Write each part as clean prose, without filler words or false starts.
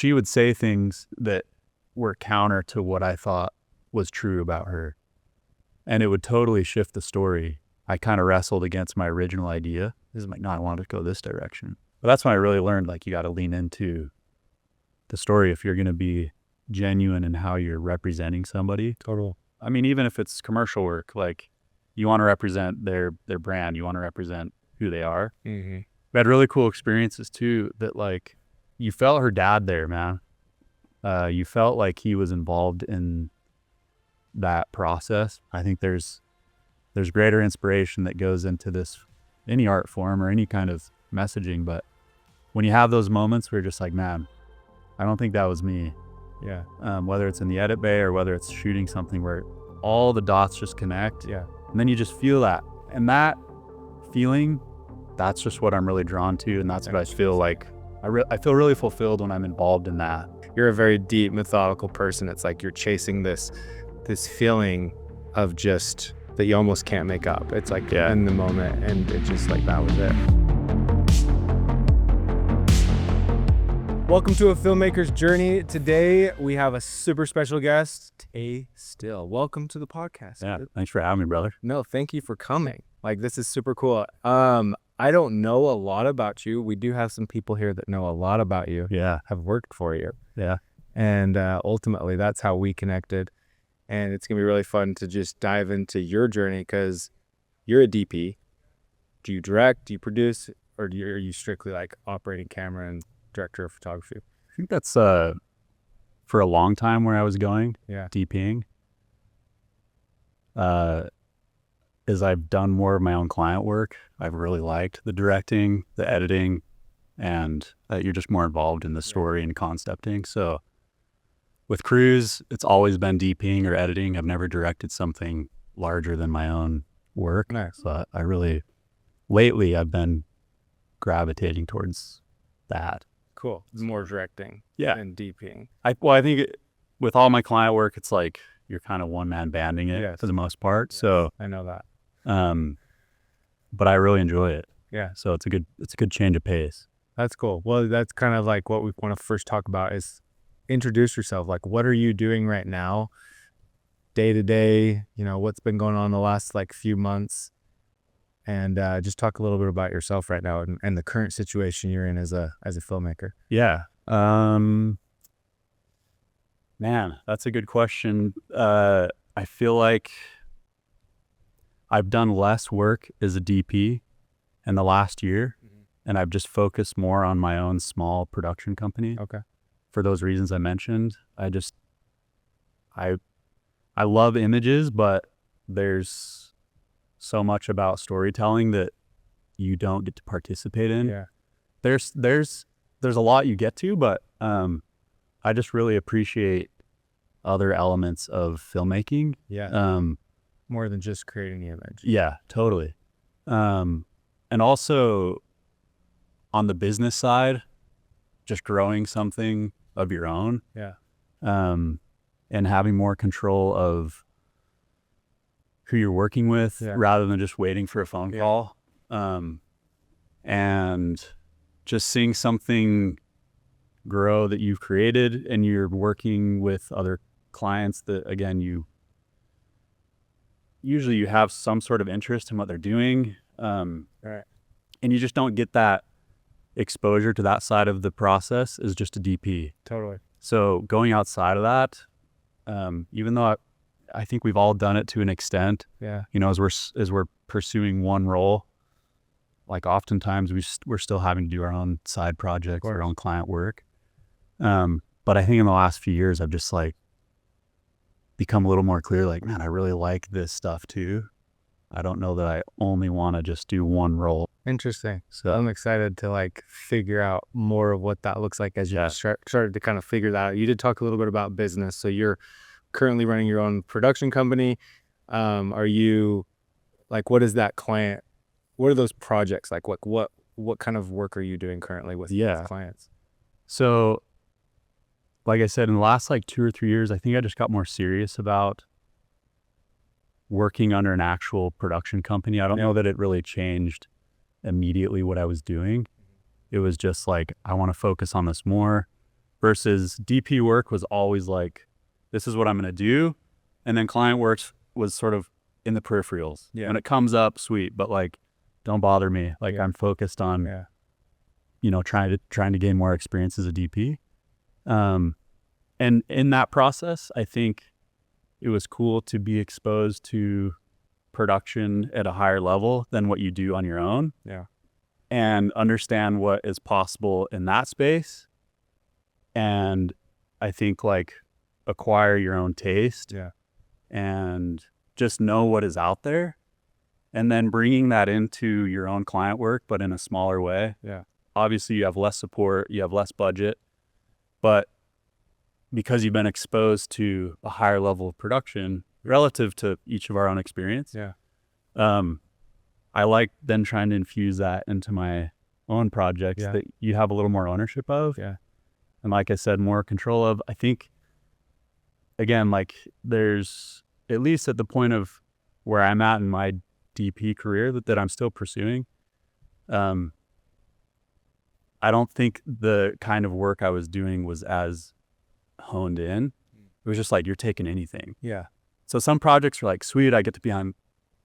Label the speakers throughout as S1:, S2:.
S1: she would say things that were counter to what I thought was true about her. And it would totally shift the story. I kind of wrestled against my original idea. This is like, no, I wanted to go this direction. But that's when I really learned, like, you got to lean into the story if you're going to be genuine in how you're representing somebody.
S2: Total.
S1: I mean, even if it's commercial work, like, you want to represent their brand, you want to represent who they are.
S2: Mm-hmm.
S1: We had really cool experiences too, that like, you felt her dad there, man. You felt like he was involved in that process. I think there's greater inspiration that goes into this, any art form or any kind of messaging. But when you have those moments where you're just like, man, I don't think that was me.
S2: Yeah.
S1: Whether it's in the edit bay or whether it's shooting something where all the dots just connect.
S2: Yeah.
S1: And then you just feel that. And that feeling, that's just what I'm really drawn to. And that's what I feel like. I feel really fulfilled when I'm involved in that.
S2: You're a very deep, methodical person. It's like you're chasing this feeling of just that you almost can't make up. It's like in the moment, and it's just like that was it. Welcome to A Filmmaker's Journey. Today we have a super special guest, Tay Steele. Welcome to the podcast.
S1: Yeah, thanks for having me, brother.
S2: No, thank you for coming. Like, this is super cool. I don't know a lot about you. We do have some people here that know a lot about you.
S1: Yeah.
S2: Have worked for you.
S1: Yeah.
S2: And ultimately, that's how we connected. And it's going to be really fun to just dive into your journey, because you're a DP. Do you direct? Do you produce? Or are you strictly like operating camera and director of photography?
S1: I think that's for a long time where I was going, DPing. As I've done more of my own client work, I've really liked the directing, the editing, and you're just more involved in the story and concepting. So with crews, it's always been DPing or editing. I've never directed something larger than my own work.
S2: Nice.
S1: So lately I've been gravitating towards that.
S2: Cool. More directing and DPing.
S1: I think with all my client work, it's like you're kind of one-man banding it for the most part.
S2: Yes.
S1: So
S2: I know that.
S1: But I really enjoy it.
S2: Yeah.
S1: So it's a good change of pace.
S2: That's cool. Well, that's kind of like what we want to first talk about is introduce yourself. Like, what are you doing right now, day to day? You know, what's been going on the last like few months, and just talk a little bit about yourself right now and the current situation you're in as a filmmaker.
S1: Yeah. Man, that's a good question. I feel like I've done less work as a DP in the last year, and I've just focused more on my own small production company.
S2: Okay.
S1: For those reasons I mentioned. I love images, but there's so much about storytelling that you don't get to participate in.
S2: Yeah.
S1: There's a lot you get to, but I just really appreciate other elements of filmmaking.
S2: Yeah. More than just creating the image.
S1: Yeah, totally. And also on the business side, just growing something of your own.
S2: Yeah.
S1: And having more control of who you're working with rather than just waiting for a phone call. And just seeing something grow that you've created, and you're working with other clients that, again, you have some sort of interest in what they're doing.
S2: Right.
S1: And you just don't get that exposure to that side of the process as just a DP.
S2: Totally.
S1: So going outside of that, even though I think we've all done it to an extent, you know, as we're pursuing one role, like oftentimes we're still having to do our own side projects, our own client work. But I think in the last few years, I've just like become a little more clear, like, man, I really like this stuff too. I don't know that I only want to just do one role.
S2: Interesting.
S1: So
S2: I'm excited to like figure out more of what that looks like as you started to kind of figure that out. You did talk a little bit about business. So you're currently running your own production company. Are you like, what is that client? What are those projects like? What kind of work are you doing currently with clients?
S1: So like I said, in the last like 2 or 3 years, I think I just got more serious about working under an actual production company. I don't know that it really changed immediately what I was doing. It was just like, I want to focus on this more. versus DP work was always like, this is what I'm going to do. And then client work was sort of in the peripherals.
S2: Yeah.
S1: When it comes up, sweet, but like, don't bother me. Like I'm focused on, you know, trying to gain more experience as a DP. And in that process, I think it was cool to be exposed to production at a higher level than what you do on your own.
S2: Yeah.
S1: And understand what is possible in that space. And I think like acquire your own taste.
S2: Yeah.
S1: And just know what is out there. And then bringing that into your own client work, but in a smaller way.
S2: Yeah.
S1: Obviously you have less support, you have less budget, but because you've been exposed to a higher level of production relative to each of our own experience.
S2: Yeah.
S1: I like then trying to infuse that into my own projects that you have a little more ownership of.
S2: Yeah.
S1: And like I said, more control of. I think, again, like there's, at least at the point of where I'm at in my DP career that I'm still pursuing, I don't think the kind of work I was doing was as honed in. It was just like, you're taking anything.
S2: Yeah.
S1: So some projects are like, sweet, I get to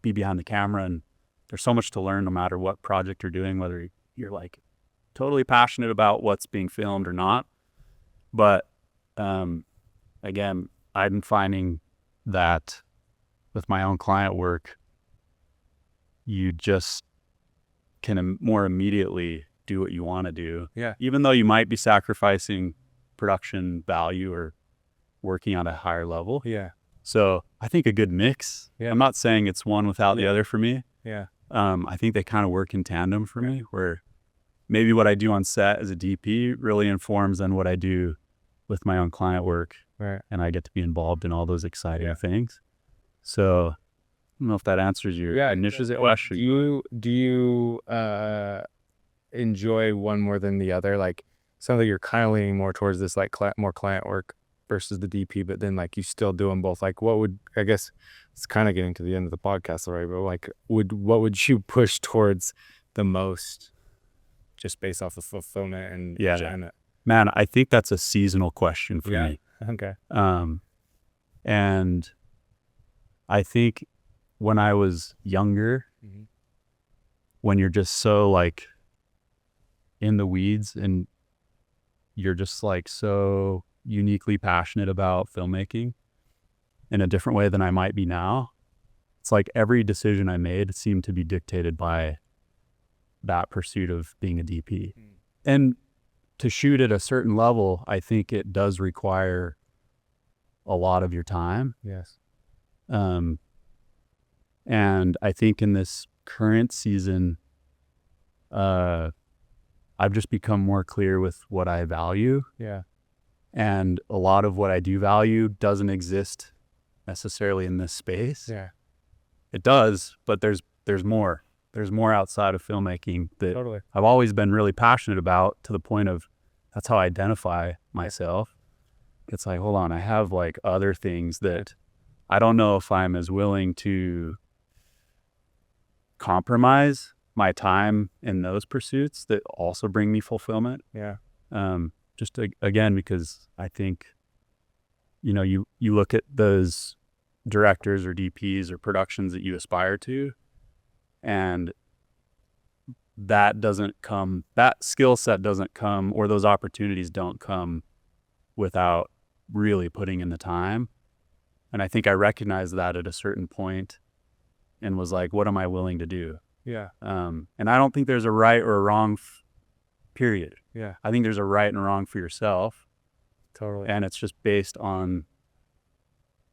S1: be behind the camera, and there's so much to learn no matter what project you're doing, whether you're like totally passionate about what's being filmed or not. But again, I'm finding that with my own client work, you just can more immediately do what you want to do.
S2: Yeah.
S1: Even though you might be sacrificing production value or working on a higher level.
S2: Yeah.
S1: So I think a good mix.
S2: Yeah.
S1: I'm not saying it's one without the other for me.
S2: Yeah.
S1: I think they kind of work in tandem for me, where maybe what I do on set as a DP really informs on what I do with my own client work.
S2: Right.
S1: And I get to be involved in all those exciting things. So I don't know if that answers your initial question.
S2: Do you enjoy one more than the other? Like, sounds like you're kind of leaning more towards this, like more client work versus the DP, but then like you still do them both. Like, what would, I guess it's kind of getting to the end of the podcast already, but like, what would you push towards the most, just based off of fulfillment and
S1: Man, I think that's a seasonal question for me.
S2: Okay.
S1: And I think when I was younger, when you're just so like in the weeds and you're just like so uniquely passionate about filmmaking in a different way than I might be now, it's like every decision I made seemed to be dictated by that pursuit of being a DP. And to shoot at a certain level, I think it does require a lot of your time.
S2: Yes.
S1: And I think in this current season, I've just become more clear with what I value.
S2: Yeah.
S1: And a lot of what I do value doesn't exist necessarily in this space.
S2: Yeah.
S1: It does, but there's more. There's more outside of filmmaking that I've always been really passionate about, to the point of that's how I identify myself. It's like, hold on, I have like other things that I don't know if I'm as willing to compromise my time in those pursuits that also bring me fulfillment.
S2: Yeah.
S1: Just again, because I think, you know, you look at those directors or DPs or productions that you aspire to, and that skill set doesn't come, or those opportunities don't come without really putting in the time. And I think I recognized that at a certain point and was like, what am I willing to do?
S2: Yeah.
S1: And I don't think there's a right or a wrong period.
S2: Yeah.
S1: I think there's a right and a wrong for yourself.
S2: Totally.
S1: And it's just based on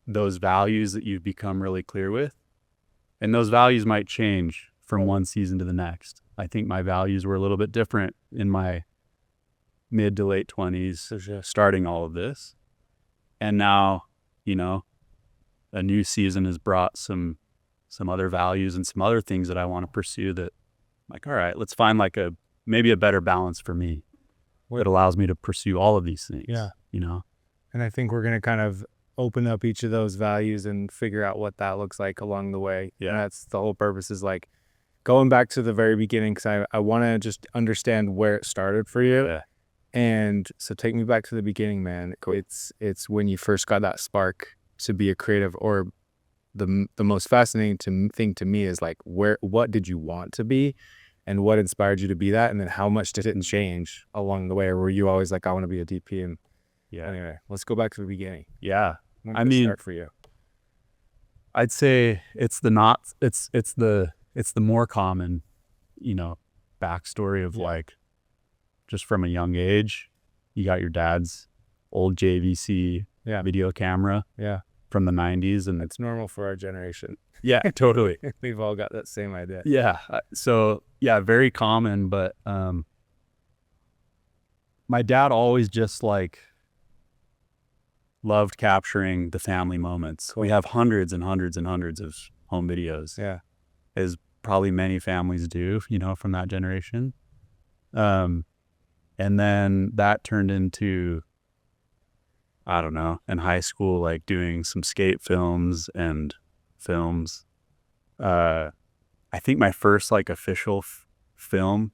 S1: those values that you've become really clear with. And those values might change from one season to the next. I think my values were a little bit different in my mid to late 20s, starting all of this. And now, you know, a new season has brought some other values and some other things that I want to pursue that, like, all right, let's find like maybe a better balance for me that allows me to pursue all of these things.
S2: Yeah.
S1: You know?
S2: And I think we're going to kind of open up each of those values and figure out what that looks like along the way.
S1: Yeah.
S2: And that's the whole purpose, is like going back to the very beginning, because I want to just understand where it started for you.
S1: Yeah.
S2: And so take me back to the beginning, man. It's when you first got that spark to be a creative, or the most fascinating thing to me is like, what did you want to be, and what inspired you to be that, and then how much did it change along the way, or were you always like, I want to be a DP? And anyway, let's go back to the beginning.
S1: Yeah,
S2: When
S1: I
S2: did it
S1: mean,
S2: start for you?
S1: I'd say it's the more common, backstory of like, just from a young age, you got your dad's old JVC video camera from the 90s, and
S2: It's normal for our generation.
S1: yeah, totally.
S2: We've all got that same idea.
S1: Yeah. So yeah, very common. But my dad always just like loved capturing the family moments.
S2: Cool.
S1: We have hundreds and hundreds and hundreds of home videos.
S2: Yeah.
S1: As probably many families do, from that generation. And then that turned into, I don't know, in high school, like doing some skate films and films. I think my first like official film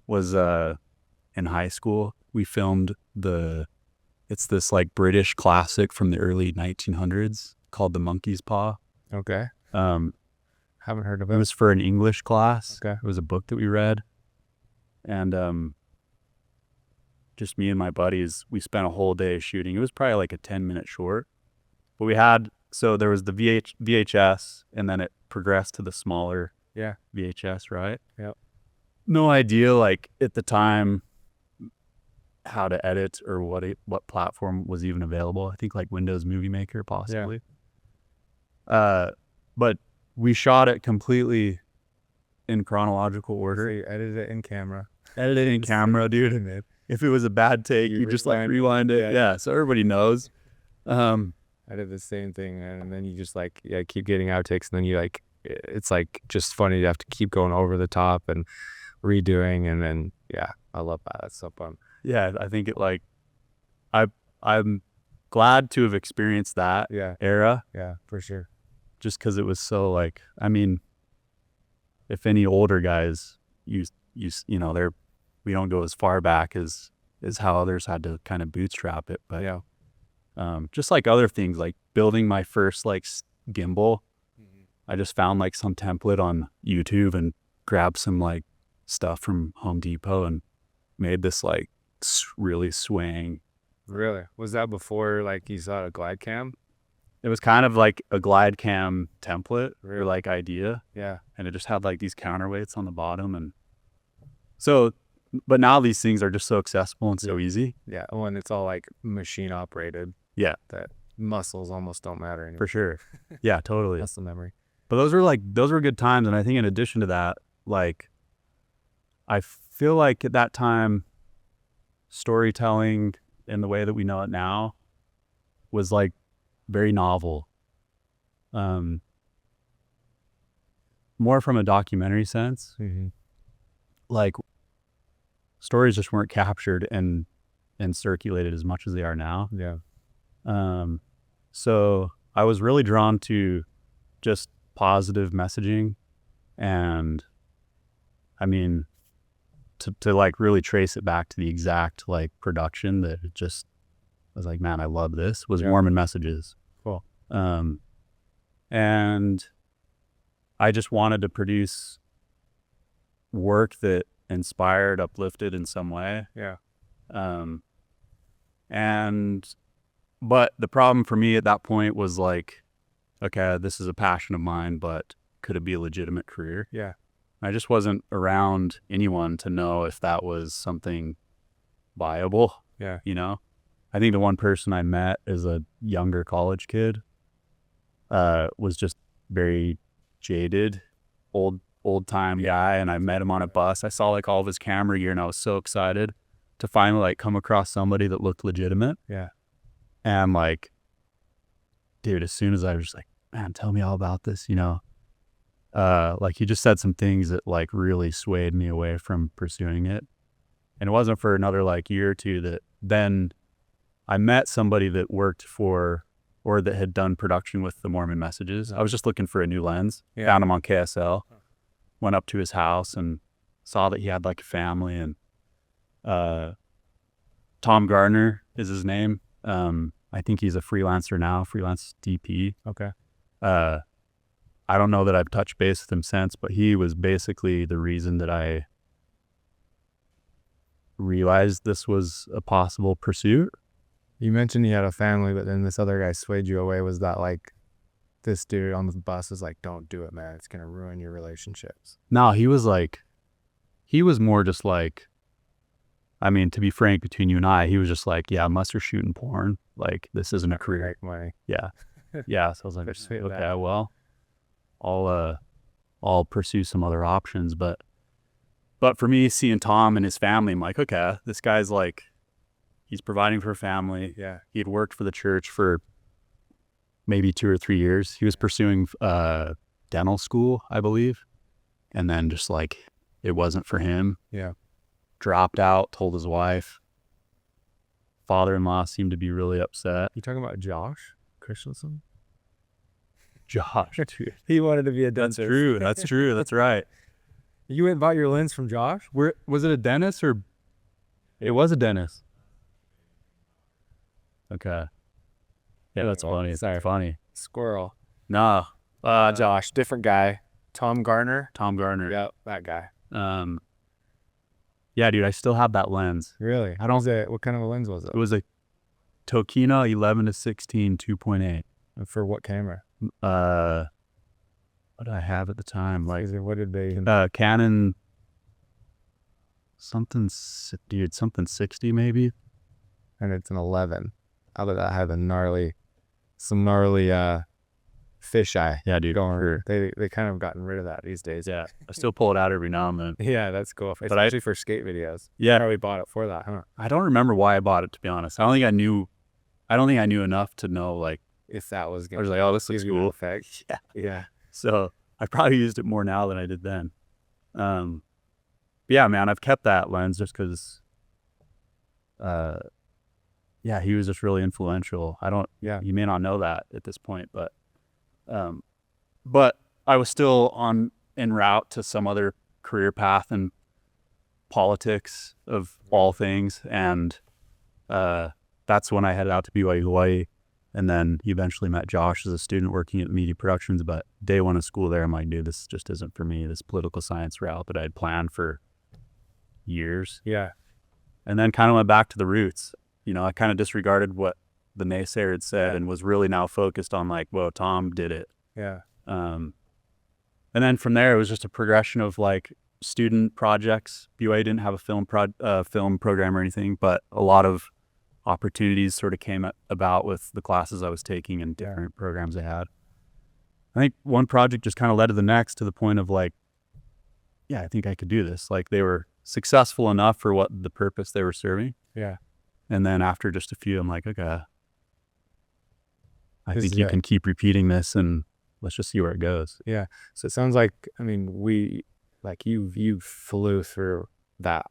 S1: was in high school. We filmed it's this like British classic from the early 1900s called The Monkey's Paw.
S2: Okay. Haven't heard of
S1: It
S2: it.
S1: was for an English class.
S2: Okay.
S1: It was a book that we read. And just me and my buddies, we spent a whole day shooting. It was probably like a 10-minute short. But so there was the VHS, and then it progressed to the smaller VHS, right?
S2: Yep.
S1: No idea, like, at the time, how to edit or what platform was even available. I think like Windows Movie Maker, possibly. But we shot it completely in chronological order.
S2: So you edited it in camera.
S1: Edited in camera, dude. If it was a bad take, you just like rewind it. Yeah, so everybody knows.
S2: I did the same thing, and then you just like keep getting outtakes, and then you like, it's like just funny to have to keep going over the top and redoing, and then I love that. That's so fun.
S1: Yeah, I think it like, I'm glad to have experienced that era.
S2: Yeah, for sure.
S1: Just because it was so like, I mean, if any older guys, we don't go as far back as how others had to kind of bootstrap it. But just like other things, like building my first like gimbal, I just found like some template on YouTube and grabbed some like stuff from Home Depot and made this like really swaying.
S2: Really? Was that before like you saw a glide cam?
S1: It was kind of like a glide cam template or like idea.
S2: Yeah.
S1: And it just had like these counterweights on the bottom. And so, but now these things are just so accessible and so easy.
S2: Yeah. When it's all like machine operated.
S1: Yeah.
S2: That muscles almost don't matter anymore.
S1: For sure. Yeah, totally.
S2: Muscle memory.
S1: But those were good times. And I think in addition to that, like, I feel like at that time, storytelling in the way that we know it now was like very novel. More from a documentary sense.
S2: Mm-hmm.
S1: Like, stories just weren't captured and circulated as much as they are now.
S2: Yeah.
S1: So I was really drawn to just positive messaging, and I mean, to like really trace it back to the exact like production that it just was like, man, I love this, was Mormon Messages.
S2: Cool.
S1: And I just wanted to produce work that inspired, uplifted in some way.
S2: Yeah.
S1: But the problem for me at that point was like, okay, this is a passion of mine, but could it be a legitimate career?
S2: Yeah.
S1: I just wasn't around anyone to know if that was something viable.
S2: Yeah.
S1: I think the one person I met as a younger college kid was just very jaded, old time guy. And I met him on a bus. I saw like all of his camera gear, and I was so excited to finally like come across somebody that looked legitimate.
S2: Yeah.
S1: And like, dude, as soon as I was just like, man, tell me all about this, like he just said some things that like really swayed me away from pursuing it. And it wasn't for another like year or two that then I met somebody that worked for, or that had done production with the Mormon Messages. I was just looking for a new lens, found him on KSL, went up to his house and saw that he had like a family, and Tom Gardner is his name. I think he's a freelancer now, freelance DP.
S2: Okay.
S1: I don't know that I've touched base with him since, but he was basically the reason that I realized this was a possible pursuit.
S2: You mentioned you had a family, but then this other guy swayed you away. Was that like this dude on the bus is like, don't do it, man. It's going to ruin your relationships.
S1: No, he was more just like, I mean, to be frank, between you and I, he was just like, yeah, unless you're shooting porn, like this isn't a career.
S2: Make money.
S1: Yeah. Yeah. So I was like, okay, well, I'll pursue some other options. But for me, seeing Tom and his family, I'm like, okay, this guy's like, he's providing for a family.
S2: Yeah.
S1: He had worked for the church for maybe 2 or 3 years. He was pursuing dental school, I believe. And then just like, it wasn't for him.
S2: Yeah.
S1: Dropped out, told his wife. Father-in-law seemed to be really upset.
S2: You talking about Josh Christensen?
S1: Josh, dude.
S2: He wanted to be a dentist.
S1: That's true. That's true. That's right.
S2: You went and bought your lens from Josh?
S1: Was it a dentist or? It was a dentist. Okay. Yeah, that's funny.
S2: Sorry.
S1: Funny.
S2: Squirrel.
S1: No.
S2: Josh, different guy. Tom Gardner.
S1: Yeah,
S2: that guy.
S1: Yeah, dude, I still have that lens.
S2: Really?
S1: I don't.
S2: What kind of a lens was it?
S1: It was a Tokina 11-16 2.8.
S2: And for what camera?
S1: What did I have at the time? Like,
S2: What did they?
S1: Canon. Something 60 maybe.
S2: And it's an 11. Out of that, had some gnarly fisheye.
S1: Yeah, dude.
S2: They kind of gotten rid of that these days.
S1: Yeah, I still pull it out every now and then.
S2: Yeah, that's cool. Especially for skate videos.
S1: Yeah,
S2: Probably bought it for that, huh?
S1: I don't remember why I bought it, to be honest. I don't think I knew enough to know, like,
S2: if that was
S1: I was like, oh, this looks cool.
S2: Effect.
S1: Yeah.
S2: Yeah.
S1: So I probably used it more now than I did then. But yeah, man, I've kept that lens just because, yeah, he was just really influential. You may not know that at this point, but I was still en route to some other career path in politics of all things. And, that's when I headed out to BYU Hawaii. And then eventually met Josh as a student working at Media Productions. But day one of school there, I'm like, dude, this just isn't for me, this political science route that I had planned for years.
S2: Yeah.
S1: And then kind of went back to the roots. You know, I kind of disregarded what the naysayer had said and was really now focused on like, whoa, Tom did it.
S2: Yeah.
S1: And then from there, it was just a progression of like student projects. BYU didn't have a film program or anything, but a lot of opportunities sort of came about with the classes I was taking and different programs I had. I think one project just kind of led to the next, to the point of like, yeah, I think I could do this. Like, they were successful enough for what the purpose they were serving.
S2: Yeah.
S1: And then after just a few, I'm like, okay, I think you can keep repeating this and let's just see where it goes.
S2: Yeah. So it sounds like, I mean, you flew through that,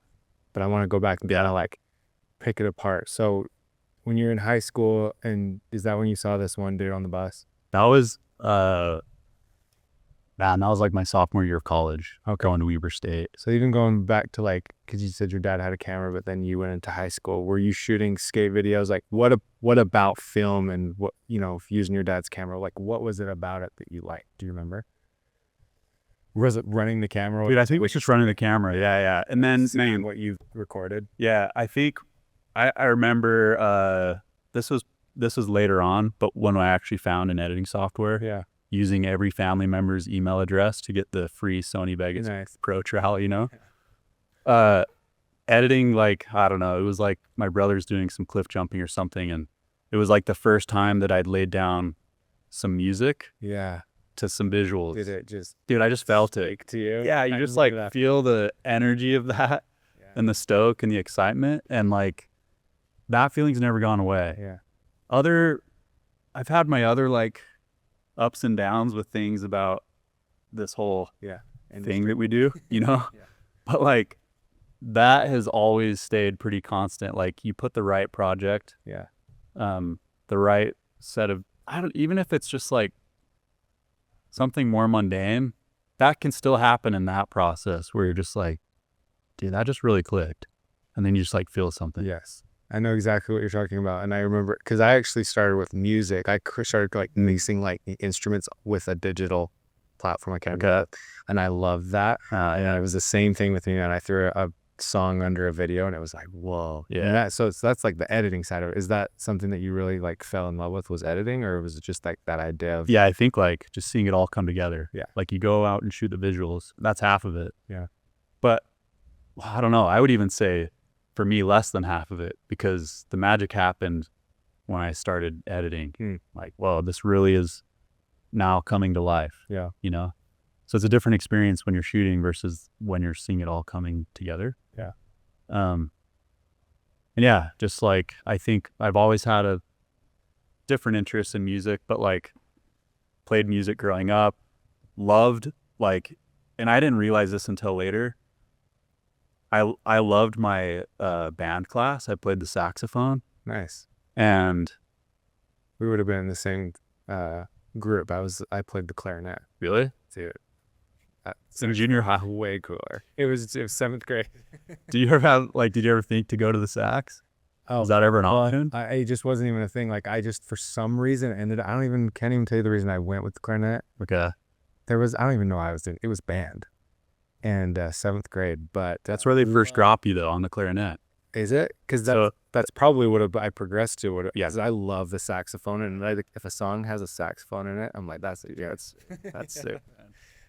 S2: but I want to go back and kind of like pick it apart. So when you're in high school, and is that when you saw this one dude on the bus?
S1: That was that was like my sophomore year of college. Going to Weber State.
S2: So even going back to like, because you said your dad had a camera, but then you went into high school, were you shooting skate videos? Like what about film and what, using your dad's camera, like what was it about it that you liked? Do you remember? Was it running the camera?
S1: Dude, I think it was just running the camera. Yeah. And then
S2: seeing what you recorded.
S1: Yeah, I think I remember this was later on, but when I actually found an editing software.
S2: Yeah.
S1: Using every family member's email address to get the free Sony Vegas Pro trial, editing, like, I don't know, it was like my brother's doing some cliff jumping or something, and it was like the first time that I'd laid down some music to some visuals.
S2: Did it just,
S1: dude, I just felt it
S2: to you?
S1: Yeah, you just like feel the energy of that and the stoke and the excitement, and like that feeling's never gone away.
S2: Yeah.
S1: I've had my other like ups and downs with things about this whole thing that we do, but like that has always stayed pretty constant. Like, you put the right project, the right set of, even if it's just like something more mundane, that can still happen in that process where you're just like, dude, that just really clicked. And then you just like feel something.
S2: Yes. I know exactly what you're talking about. And I remember, because I actually started with music. I started like mixing like instruments with a digital platform. I can't remember. And I love that. And it was the same thing with me. And I threw a song under a video and it was like, whoa.
S1: Yeah.
S2: So that's like the editing side of it. Is that something that you really like fell in love with, was editing, or was it just like that idea of?
S1: Yeah, I think like just seeing it all come together.
S2: Yeah.
S1: Like you go out and shoot the visuals. That's half of it.
S2: Yeah.
S1: But I don't know. I would even say for me less than half of it, because the magic happened when I started editing. Like, whoa, this really is now coming to life.
S2: Yeah.
S1: You know? So it's a different experience when you're shooting versus when you're seeing it all coming together.
S2: Yeah.
S1: And yeah, just like, I think I've always had a different interest in music, but like played music growing up, loved like, and I didn't realize this until later. I loved my band class. I played the saxophone.
S2: Nice.
S1: And
S2: we would have been in the same group. I played the clarinet.
S1: Really?
S2: Dude.
S1: In junior high?
S2: Way cooler. It was 7th grade.
S1: Did you ever think to go to the sax?
S2: Oh,
S1: was that ever an option?
S2: It just wasn't even a thing. Like I just, for some reason, can't even tell you the reason I went with the clarinet.
S1: Okay.
S2: I don't even know what I was doing. It was band. And 7th grade, but
S1: that's where they first drop you though, on the clarinet.
S2: Is it? Because that's probably what I progressed to. Yeah, because I love the saxophone, and if a song has a saxophone in it, I'm like, that's sick.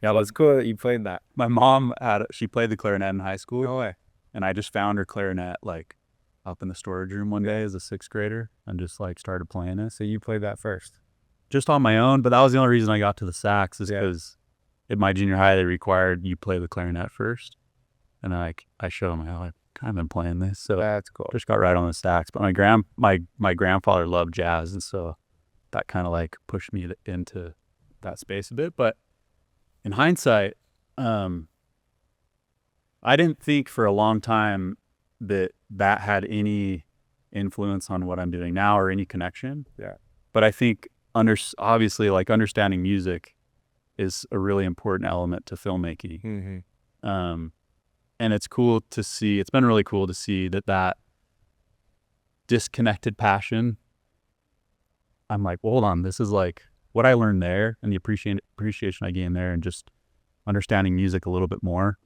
S2: Yeah, but it's cool that you played that.
S1: My mom she played the clarinet in high school.
S2: No way.
S1: And I just found her clarinet like up in the storage room one day as a 6th grader, and just like started playing it.
S2: So you played that first?
S1: Just on my own, but that was the only reason I got to the sax, is because in my junior high, they required you play the clarinet first. And I showed them, I've kind of been playing this. So
S2: that's cool.
S1: Just got right on the sax. But my grandfather loved jazz. And so that kind of like pushed me into that space a bit. But in hindsight, I didn't think for a long time that had any influence on what I'm doing now or any connection.
S2: Yeah.
S1: But I think obviously like understanding music is a really important element to filmmaking.
S2: Mm-hmm.
S1: And it's been really cool to see that disconnected passion. I'm like, well, hold on, this is like what I learned there, and the appreciation I gained there, and just understanding music a little bit more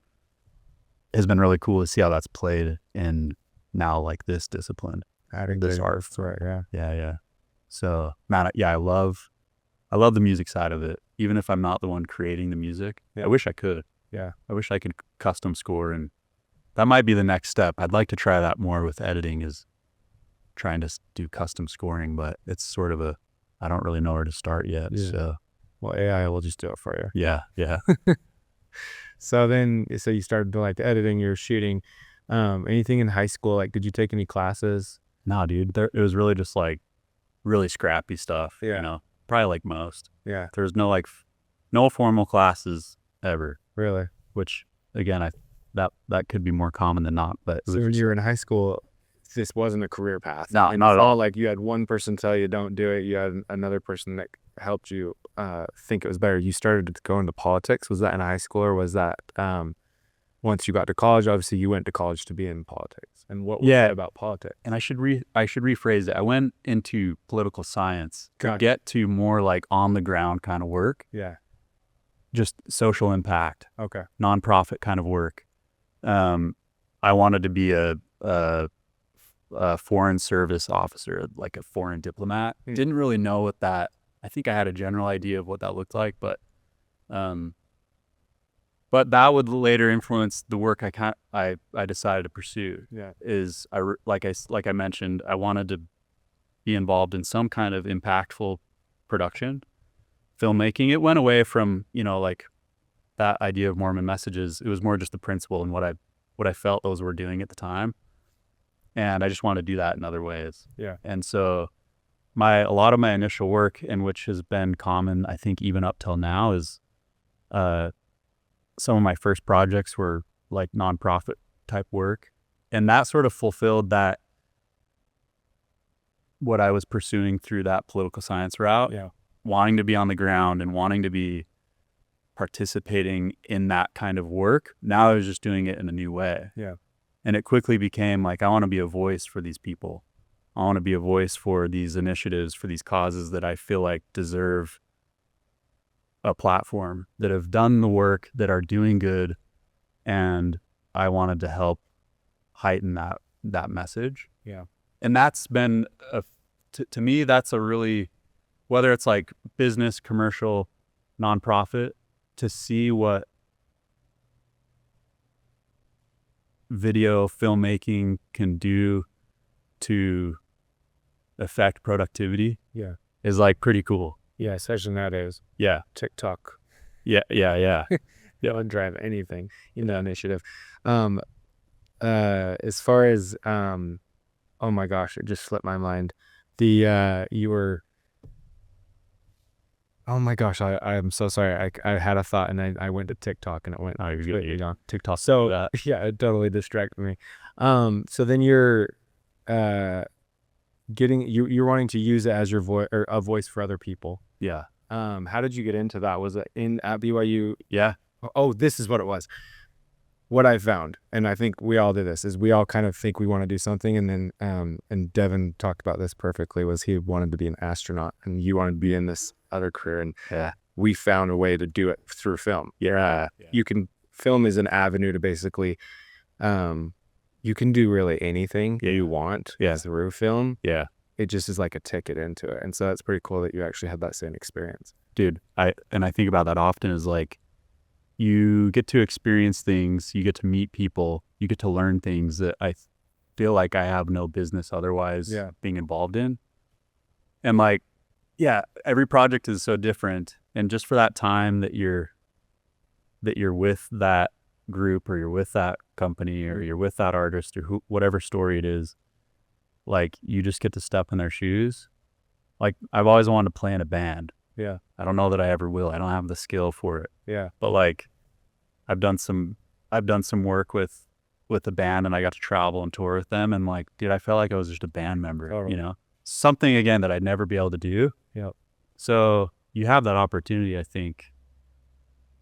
S1: has been really cool to see how that's played in now like this discipline.
S2: Adding this art, right? Yeah.
S1: Yeah. So man, I love the music side of it, even if I'm not the one creating the music. I wish I could.
S2: Yeah.
S1: I wish I could custom score, and that might be the next step. I'd like to try that more with editing, is trying to do custom scoring, but it's sort of I don't really know where to start yet.
S2: Yeah.
S1: So,
S2: well, AI will just do it for you.
S1: Yeah.
S2: So you started doing like the editing, you're shooting. Anything in high school? Like, did you take any classes?
S1: No, dude. It was really just like really scrappy stuff.
S2: Yeah.
S1: You know, probably like most.
S2: Yeah.
S1: There was no formal classes ever.
S2: Really?
S1: Which again, that could be more common than not. But
S2: so when you were in high school, this wasn't a career path.
S1: No, not at all.
S2: Like you had one person tell you don't do it. You had another person that helped you think it was better. You started to go into politics. Was that in high school, or was that once you got to college? Obviously, you went to college to be in politics. And what was it about politics?
S1: And I should rephrase it. I went into political science to get to more like on the ground kind of work.
S2: Yeah.
S1: Just social impact.
S2: Okay.
S1: Nonprofit kind of work. I wanted to be a foreign service officer, like a foreign diplomat. Didn't really know what that. I think I had a general idea of what that looked like, but that would later influence the work I decided to pursue.
S2: Yeah.
S1: Like I mentioned, I wanted to be involved in some kind of impactful production, filmmaking. It went away from like that idea of Mormon messages. It was more just the principle and what I felt those were doing at the time. And I just want to do that in other ways.
S2: Yeah.
S1: And so a lot of my initial work, and which has been common, I think, even up till now, is some of my first projects were like nonprofit type work. And that sort of fulfilled what I was pursuing through that political science route.
S2: Yeah.
S1: Wanting to be on the ground and wanting to be participating in that kind of work. Now I was just doing it in a new way.
S2: Yeah.
S1: And it quickly became like, I want to be a voice for these people. I want to be a voice for these initiatives, for these causes that I feel like deserve a platform, that have done the work, that are doing good. And I wanted to help heighten that message.
S2: Yeah.
S1: And that's been, to me, that's a really, whether it's like business, commercial, nonprofit, to see what video filmmaking can do to affect productivity is like pretty cool.
S2: Yeah, especially nowadays.
S1: Yeah.
S2: TikTok.
S1: Yeah.
S2: Don't drive anything in the initiative. As far as oh my gosh, it just slipped my mind. You were, oh my gosh, I'm so sorry. I had a thought and I went to TikTok and it went completely on
S1: TikTok.
S2: So yeah, it totally distracted me. So then you're you're wanting to use it as your voice, or a voice for other people.
S1: Yeah.
S2: How did you get into that? Was it at BYU?
S1: Yeah.
S2: Oh, this is what it was. What I found, and I think we all do this, is we all kind of think we want to do something, and then and Devin talked about this perfectly, was he wanted to be an astronaut and you wanted to be in this other career, and we found a way to do it through film. Film is an avenue to basically you can do really anything you want through film. It just is like a ticket into it. And so that's pretty cool that you actually had that same experience.
S1: Dude, I think about that often, is like, you get to experience things, you get to meet people, you get to learn things that I feel like I have no business otherwise being involved in. And like, every project is so different. And just for that time that you're with that group, or you're with that company, or you're with that artist, or whatever story it is, like, you just get to step in their shoes. Like, I've always wanted to play in a band. I don't know that I ever will. I don't have the skill for it. But like, I've done some work with a band, and I got to travel and tour with them, and like, dude, I felt like I was just a band member, you know, something again that I'd never be able to do. So you have that opportunity, I think,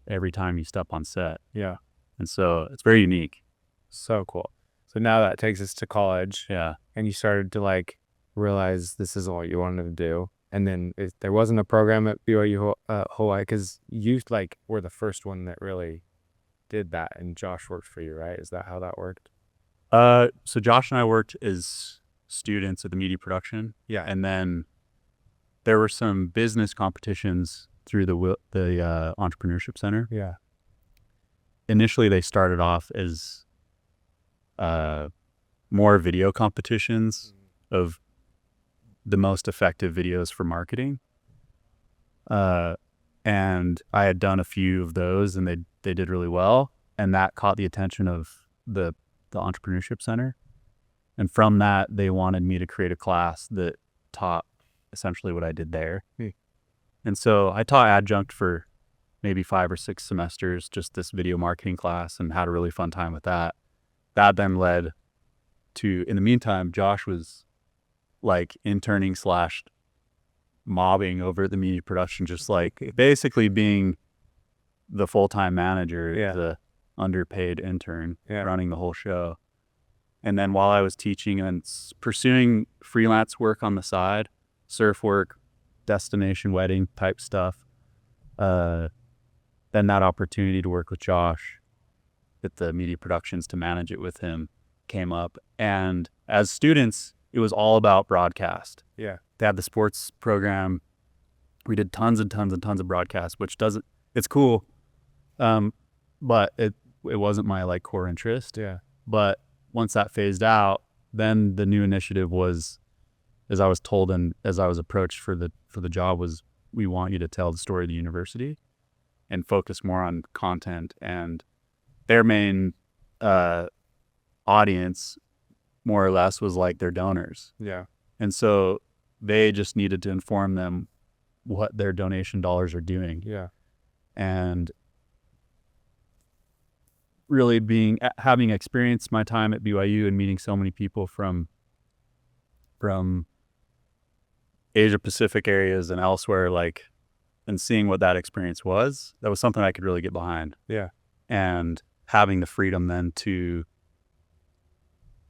S1: every time you step on set. And so it's very unique.
S2: So cool. So now that takes us to college.
S1: And
S2: you started to like realize this isn't what you wanted to do. And then there wasn't a program at BYU Hawaii, because you like were the first one that really did that, and Josh worked for you, right? Is that how that worked?
S1: So Josh and I worked as students at the media production. And then there were some business competitions through the Entrepreneurship Center. Initially, they started off as more video competitions of the most effective videos for marketing. And I had done a few of those, and they did really well. And that caught the attention of the Entrepreneurship Center. And from that, they wanted me to create a class that taught essentially what I did there. And so I taught adjunct for maybe 5 or 6 semesters, just this video marketing class, and had a really fun time with that. That then led to, in the meantime, Josh was like interning / mobbing over the media production, just like basically being the full-time manager, the underpaid intern, running the whole show. And then while I was teaching and pursuing freelance work on the side, surf work, destination wedding type stuff, then that opportunity to work with Josh at the media productions, to manage it with him, came up. And as students, it was all about broadcast. They had the sports program. We did tons and tons and tons of broadcasts, which it's cool. But it wasn't my like core interest. But once that phased out, then the new initiative was, as I was told and as I was approached for the job, was, we want you to tell the story of the university and focus more on content. And their main audience, more or less, was like their donors. And so they just needed to inform them what their donation dollars are doing. And really having experienced my time at BYU and meeting so many people from Asia Pacific areas and elsewhere, like, and seeing what that experience was, that was something I could really get behind. And having the freedom then to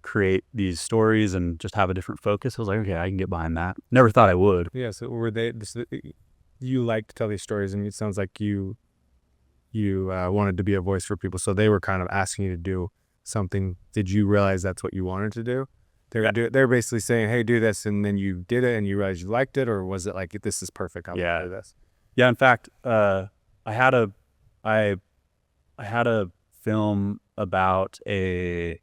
S1: create these stories and just have a different focus. I was like, okay, I can get behind that. Never thought I would.
S2: Yeah. So were they? You like to tell these stories, and it sounds like you wanted to be a voice for people. So they were kind of asking you to do something. Did you realize that's what you wanted to do? They're basically saying, "Hey, do this," and then you did it, and you realized you liked it, or was it like, "This is perfect. I'm gonna do this"?
S1: Yeah. In fact, I had a film about a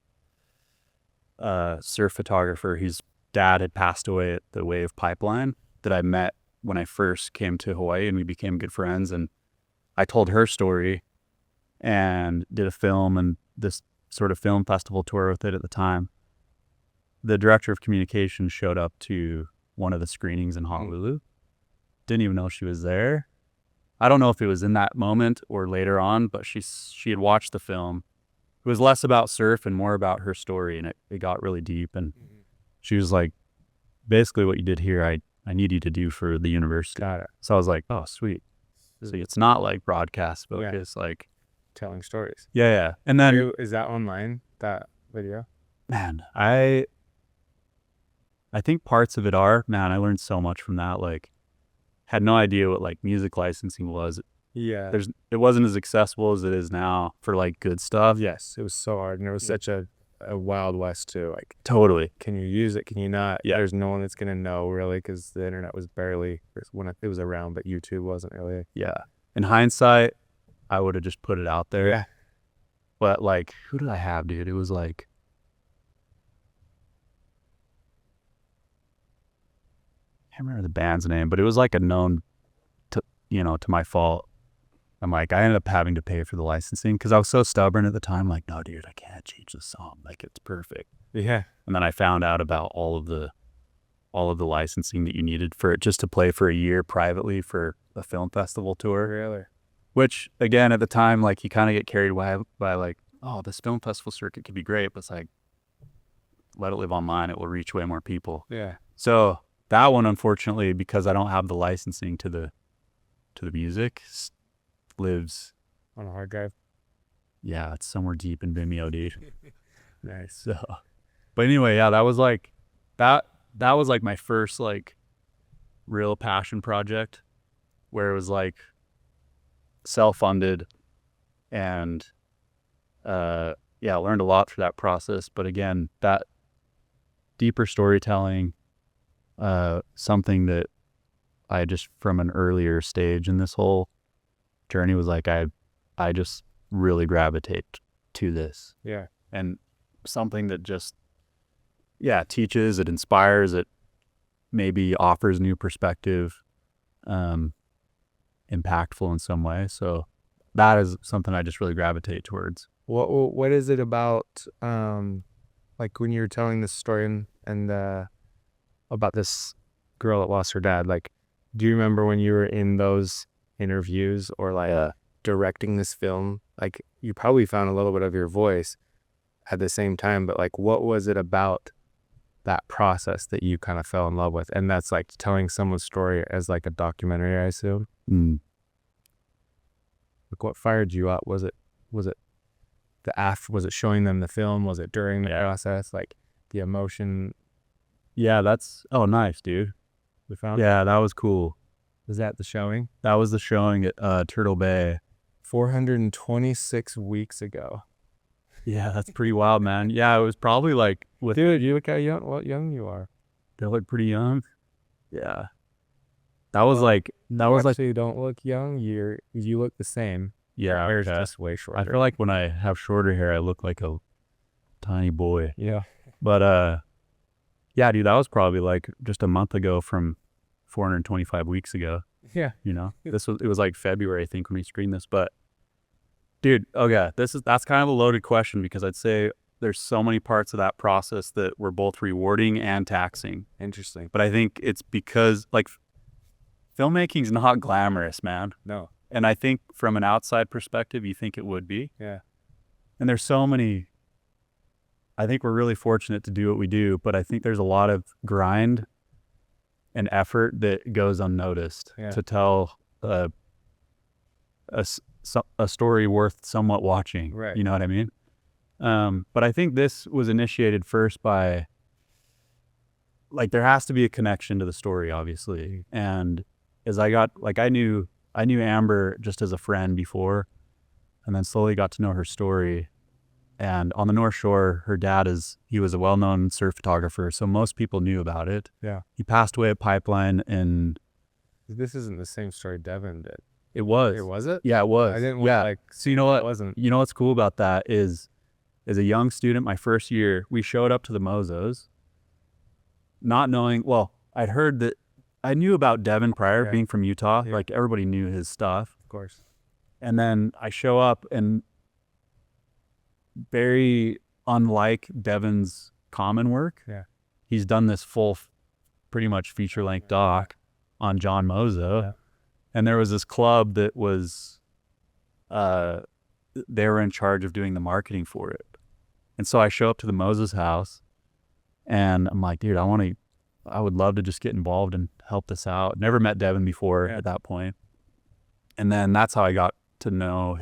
S1: surf photographer whose dad had passed away at the Wave Pipeline that I met when I first came to Hawaii, and we became good friends. And I told her story and did a film and this sort of film festival tour with it at the time. The director of communications showed up to one of the screenings in Honolulu. Didn't even know she was there. I don't know if it was in that moment or later on, but she had watched the film. It was less about surf and more about her story, and it got really deep. And she was like, basically what you did here, I need you to do for the university.
S2: Got it.
S1: So I was like, oh, sweet. So it's not like broadcast focus, like
S2: telling stories.
S1: Yeah. And then
S2: Is that online, that video?
S1: Man, I think parts of it are. Man, I learned so much from that. Like, had no idea what like music licensing was.
S2: Yeah.
S1: It wasn't as accessible as it is now for like good stuff.
S2: Yes, it was so hard, and it was such a wild west too. Like,
S1: totally.
S2: Can you use it? Can you not?
S1: Yeah.
S2: There's no one that's gonna know really, because the internet was barely when it was around, but YouTube wasn't really.
S1: Yeah. In hindsight, I would have just put it out there.
S2: Yeah.
S1: But like, who did I have, dude? It was like, I can't remember the band's name, but it was like a known to my fault. I'm like, I ended up having to pay for the licensing because I was so stubborn at the time. Like, no, dude, I can't change the song. Like, it's perfect.
S2: Yeah.
S1: And then I found out about all of the licensing that you needed for it just to play for a year privately for a film festival tour.
S2: Really?
S1: Which, again, at the time, like, you kind of get carried away by like, oh, this film festival circuit could be great, but it's like, let it live online. It will reach way more people.
S2: Yeah.
S1: So that one, unfortunately, because I don't have the licensing to the music, lives
S2: on a hard drive.
S1: Yeah, it's somewhere deep in Vimeo, dude.
S2: Nice.
S1: So, but anyway, yeah, that was like my first like real passion project, where it was like self-funded, and I learned a lot through that process. But again, that deeper storytelling, something that I just from an earlier stage in this whole journey was like, I just really gravitate to this.
S2: Yeah.
S1: And something that just, teaches, it inspires, it maybe offers new perspective, impactful in some way. So that is something I just really gravitate towards.
S2: What is it about, like when you're telling this story and about this girl that lost her dad, like, do you remember when you were in those interviews or like directing this film? Like, you probably found a little bit of your voice at the same time, but like, what was it about that process that you kind of fell in love with? And that's like telling someone's story as like a documentary, I assume. Like, what fired you up? Was it was it showing them the film? Was it during the process? Like the emotion?
S1: Yeah, oh, nice, dude.
S2: We found.
S1: Yeah, that was cool.
S2: Was that the showing?
S1: That was the showing at Turtle Bay.
S2: 426 weeks ago.
S1: Yeah, that's pretty wild, man. Yeah, it was probably like
S2: Dude, you look how young you are.
S1: They look pretty young. Yeah. That was
S2: You don't look young. You look the same.
S1: Yeah.
S2: Hair's just way shorter.
S1: I feel like when I have shorter hair, I look like a tiny boy.
S2: Yeah.
S1: But yeah, dude, that was probably like just a month ago from 425 weeks ago.
S2: Yeah.
S1: It was like February, I think, when we screened this. But dude, okay, that's kind of a loaded question, because I'd say there's so many parts of that process that were both rewarding and taxing.
S2: Interesting.
S1: But I think it's because like filmmaking's not glamorous, man.
S2: No.
S1: And I think from an outside perspective, you think it would be.
S2: Yeah.
S1: And there's so many, I think we're really fortunate to do what we do, but I think there's a lot of grind and effort that goes unnoticed to tell a story worth somewhat watching.
S2: Right.
S1: You know what I mean? But I think this was initiated first by, like, there has to be a connection to the story, obviously. And as I got, like, I knew Amber just as a friend before, and then slowly got to know her story. And on the North Shore, her dad he was a well-known surf photographer, so most people knew about it.
S2: Yeah.
S1: He passed away at Pipeline, and
S2: this isn't the same story Devin did.
S1: It was.
S2: Was it?
S1: Yeah, it was.
S2: I didn't
S1: So you know what?
S2: It wasn't.
S1: You know what's cool about that is, as a young student, my first year, we showed up to the Mozos, not knowing. Well, I'd heard that. I knew about Devin prior, being from Utah.
S2: Yeah.
S1: Like, everybody knew his stuff.
S2: Of course.
S1: And then I show up, and very unlike Devin's common work, he's done this full, pretty much feature-length doc on John Mozo.
S2: Yeah.
S1: And there was this club that was, they were in charge of doing the marketing for it. And so I show up to the Moses house, and I'm like, dude, I would love to just get involved and help this out. Never met Devin before at that point. And then that's how I got to know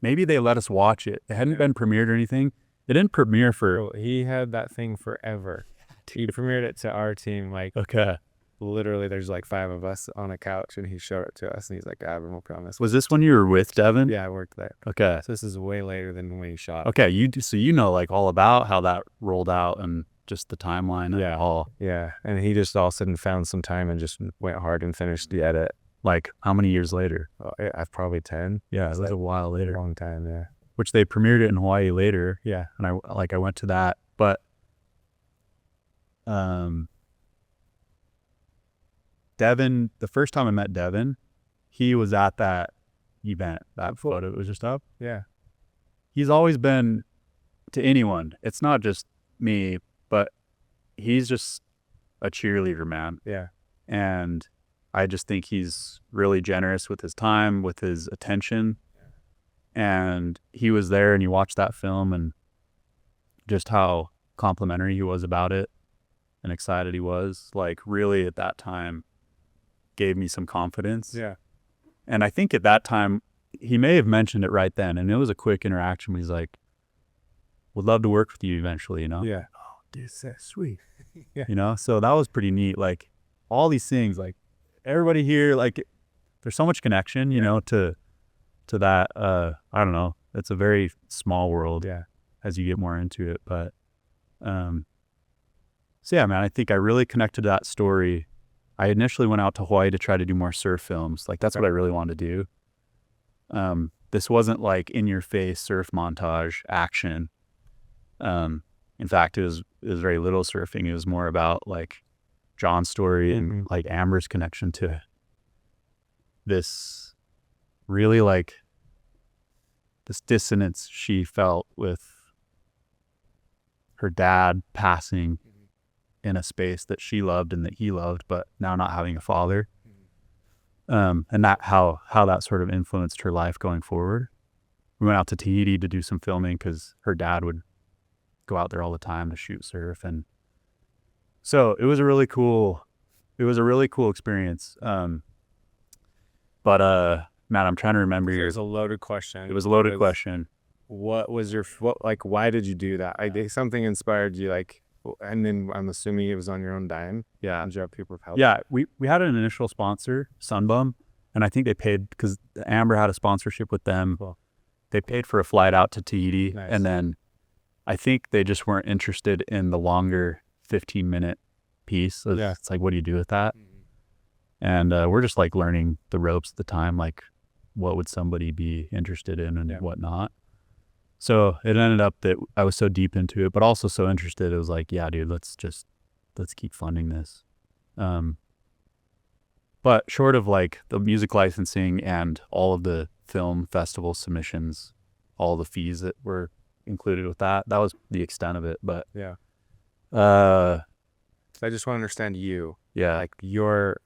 S1: maybe they let us watch it. It hadn't been premiered or anything. It didn't premiere for...
S2: He had that thing forever. He premiered it to our team, like,
S1: okay.
S2: Literally, there's like 5 of us on a couch, and he showed it to us, and he's like, we'll put on this.
S1: Was this when you were with Devin?
S2: Yeah, I worked there.
S1: Okay.
S2: So this is way later than when he shot.
S1: Okay, so you know, like, all about how that rolled out and just the timeline and all.
S2: Yeah, and he just all of a sudden found some time and just went hard and finished the edit.
S1: Like, how many years later?
S2: I've probably 10.
S1: Yeah, it was a while later.
S2: A long time, yeah.
S1: Which they premiered it in Hawaii later.
S2: Yeah.
S1: And I went to that. But Devin, the first time I met Devin, he was at that event. That photo was just up.
S2: Yeah.
S1: He's always been, to anyone, it's not just me, but he's just a cheerleader, man.
S2: Yeah.
S1: And I just think he's really generous with his time, with his attention. And he was there, and you watch that film, and just how complimentary he was about it and excited he was, like, really at that time gave me some confidence.
S2: Yeah.
S1: And I think at that time, he may have mentioned it right then, and it was a quick interaction. He's like, would love to work with you eventually, you know?
S2: Yeah.
S1: Oh, dude, that's sweet.
S2: Yeah.
S1: You know? So that was pretty neat. Like, all these things, like, everybody here, like, there's so much connection, you know, to that. I don't know. It's a very small world as you get more into it. But, so yeah, man, I think I really connected to that story. I initially went out to Hawaii to try to do more surf films. Like, that's what I really wanted to do. This wasn't like in your face surf montage action. In fact, it was very little surfing. It was more about, like, John's story and, like, Amber's connection to this, really, like, this dissonance she felt with her dad passing in a space that she loved and that he loved, but now not having a father. And that how that sort of influenced her life going forward. We went out to Tahiti to do some filming because her dad would go out there all the time to shoot surf, and so it was a really cool experience. But Matt, I'm trying to remember.
S2: It was a loaded question.
S1: It was a loaded question.
S2: What was why did you do that? I think something inspired you, like, and then I'm assuming it was on your own dime.
S1: Yeah.
S2: Did you have people help?
S1: Yeah, we had an initial sponsor, Sunbum, and I think they paid, because Amber had a sponsorship with them.
S2: Cool.
S1: They paid for a flight out to Tahiti.
S2: Nice.
S1: And then I think they just weren't interested in the longer 15-minute piece. So it's like, what do you do with that? And we're just, like, learning the ropes at the time, like, what would somebody be interested in and whatnot. So it ended up that I was so deep into it, but also so interested. It was like, yeah, dude, let's keep funding this. But short of, like, the music licensing and all of the film festival submissions, all the fees that were included with that was the extent of it. But
S2: I just want to understand you.
S1: Yeah.
S2: Like, your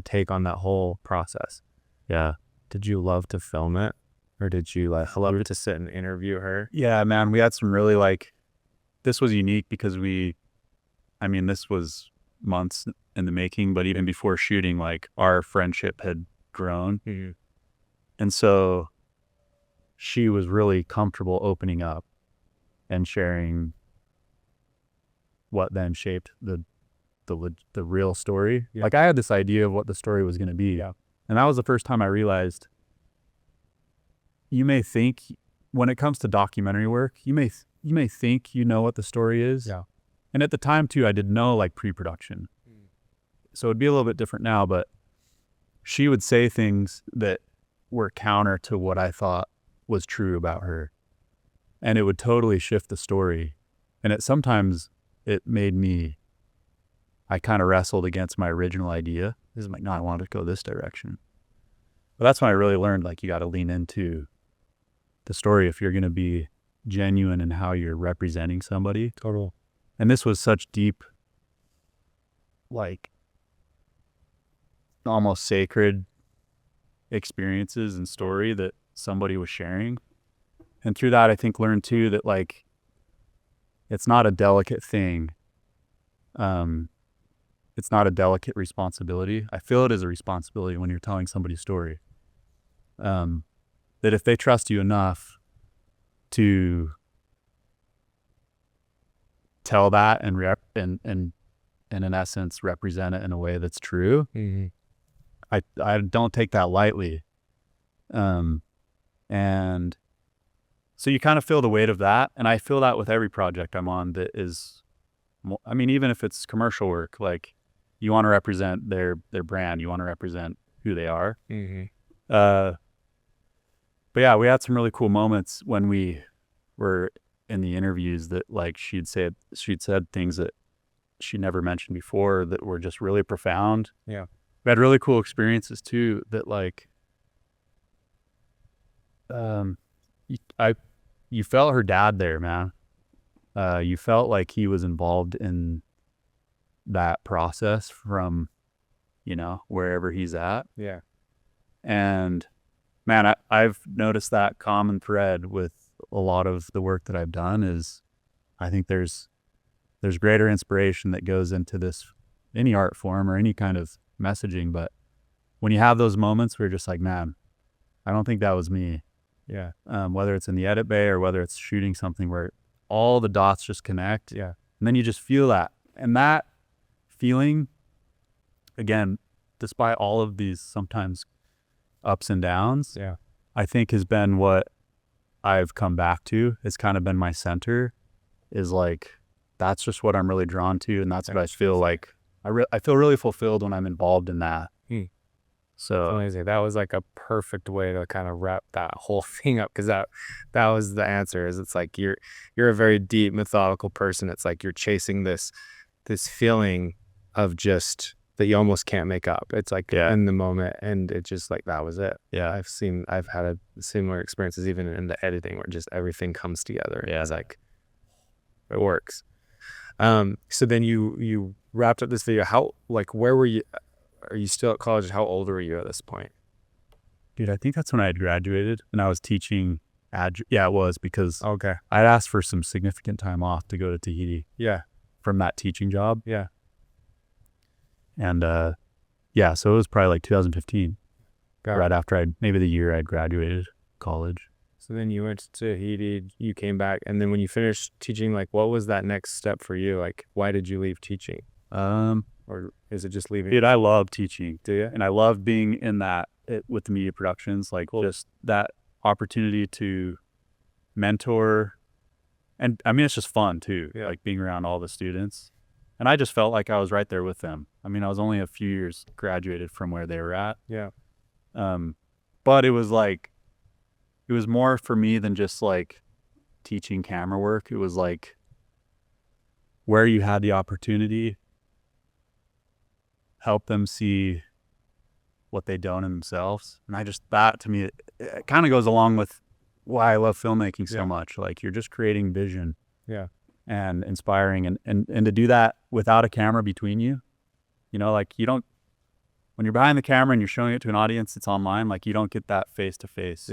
S2: take on that whole process.
S1: Yeah.
S2: Did you love to film it, or did you, like, love to sit and interview her?
S1: Yeah, man, we had some really, like, this was unique because this was months in the making, but even before shooting, like, our friendship had grown.
S2: Mm-hmm.
S1: And so she was really comfortable opening up and sharing what then shaped the real story.
S2: Yeah.
S1: Like I had this idea of what the story was going to be.
S2: Yeah.
S1: And that was the first time I realized you may think when it comes to documentary work, you may think you know what the story is.
S2: Yeah.
S1: And at the time too, I didn't know like pre-production. So it'd be a little bit different now, but she would say things that were counter to what I thought was true about her. And it would totally shift the story. And sometimes it made me, I kind of wrestled against my original idea. This is like, no, I wanted to go this direction. But that's when I really learned, like, you got to lean into the story if you're going to be genuine in how you're representing somebody.
S2: Total.
S1: And this was such deep, like, almost sacred experiences and story that somebody was sharing. And through that, I think learned too that, like, it's not a delicate thing. It's not a delicate responsibility. I feel it is a responsibility when you're telling somebody's story. That if they trust you enough to tell that and in essence represent it in a way that's true, I don't take that lightly. And so you kind of feel the weight of that. And I feel that with every project I'm on that is, I mean, even if it's commercial work, like you want to represent their brand, you want to represent who they are. But yeah, we had some really cool moments when we were in the interviews that, like, she'd said things that she never mentioned before that were just really profound.
S2: Yeah.
S1: We had really cool experiences too that, like, you felt her dad there, man. You felt like he was involved in that process from, you know, wherever he's at.
S2: Yeah.
S1: And man, I've noticed that common thread with a lot of the work that I've done is I think there's greater inspiration that goes into this, any art form or any kind of messaging. But when you have those moments where you're just like, man, I don't think that was me.
S2: Yeah.
S1: Whether it's in the edit bay or whether it's shooting something where all the dots just connect.
S2: Yeah.
S1: And then you just feel that. And that feeling, again, despite all of these sometimes ups and downs,
S2: Yeah.
S1: I think has been what I've come back to. It's kind of been my center, is like, that's just what I'm really drawn to. And that's what I feel like. I feel really fulfilled when I'm involved in that. So
S2: amazing. That was like a perfect way to kind of wrap that whole thing up, because that was the answer. Is it's like you're a very deep, methodical person. It's like you're chasing this feeling of just that you almost can't make up. It's like in the moment, and it just like that was it.
S1: Yeah,
S2: I've had similar experiences even in the editing where just everything comes together.
S1: Yeah,
S2: it's like it works. So then you wrapped up this video. Where were you? Are you still at college? How old were you at this point?
S1: Dude, I think that's when I had graduated and I was teaching. Yeah, it was, because
S2: Okay.
S1: I'd asked for some significant time off to go to Tahiti.
S2: Yeah.
S1: From that teaching job.
S2: Yeah.
S1: And yeah, so it was probably like 2015, right after maybe the year I'd graduated college.
S2: So then you went to Tahiti, you came back, and then when you finished teaching, like, what was that next step for you? Like, why did you leave teaching? Or is it just leaving?
S1: Dude, I love teaching.
S2: Do you?
S1: And I love being in that with the media productions, like just that opportunity to mentor. And I mean, it's just fun too, like being around all the students. And I just felt like I was right there with them. I mean, I was only a few years graduated from where they were at.
S2: Yeah.
S1: But it was like, it was more for me than just like teaching camera work. It was like where you had the opportunity, help them see what they don't in themselves. And I just, that to me, it kind of goes along with why I love filmmaking so much. Like, you're just creating vision.
S2: Yeah.
S1: And inspiring, and to do that without a camera between you, you know, like when you're behind the camera and you're showing it to an audience, it's online, like you don't get that face-to-face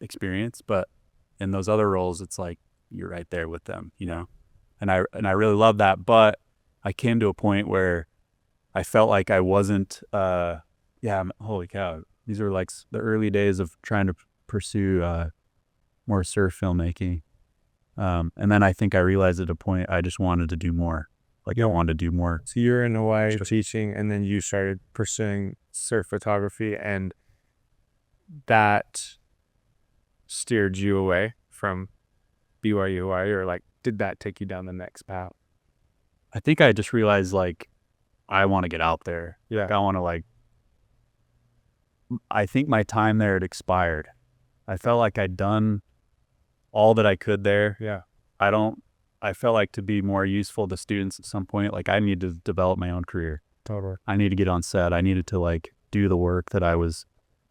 S1: experience. But in those other roles, it's like you're right there with them, you know. And I really love that. But I came to a point where I felt like I wasn't holy cow, these are like the early days of trying to pursue more surf filmmaking. And then I think I realized at a point I just wanted to do more. Like I wanted to do more.
S2: So you're in Hawaii teaching, and then you started pursuing surf photography, and that steered you away from BYU Hawaii, or like, did that take you down the next path?
S1: I think I just realized like I want to get out there.
S2: Yeah.
S1: Like, I want to like, I think my time there had expired. I felt like I'd done all that I could there.
S2: Yeah.
S1: I felt like to be more useful to students at some point, like I needed to develop my own career.
S2: Totally.
S1: I needed to get on set. I needed to like do the work that I was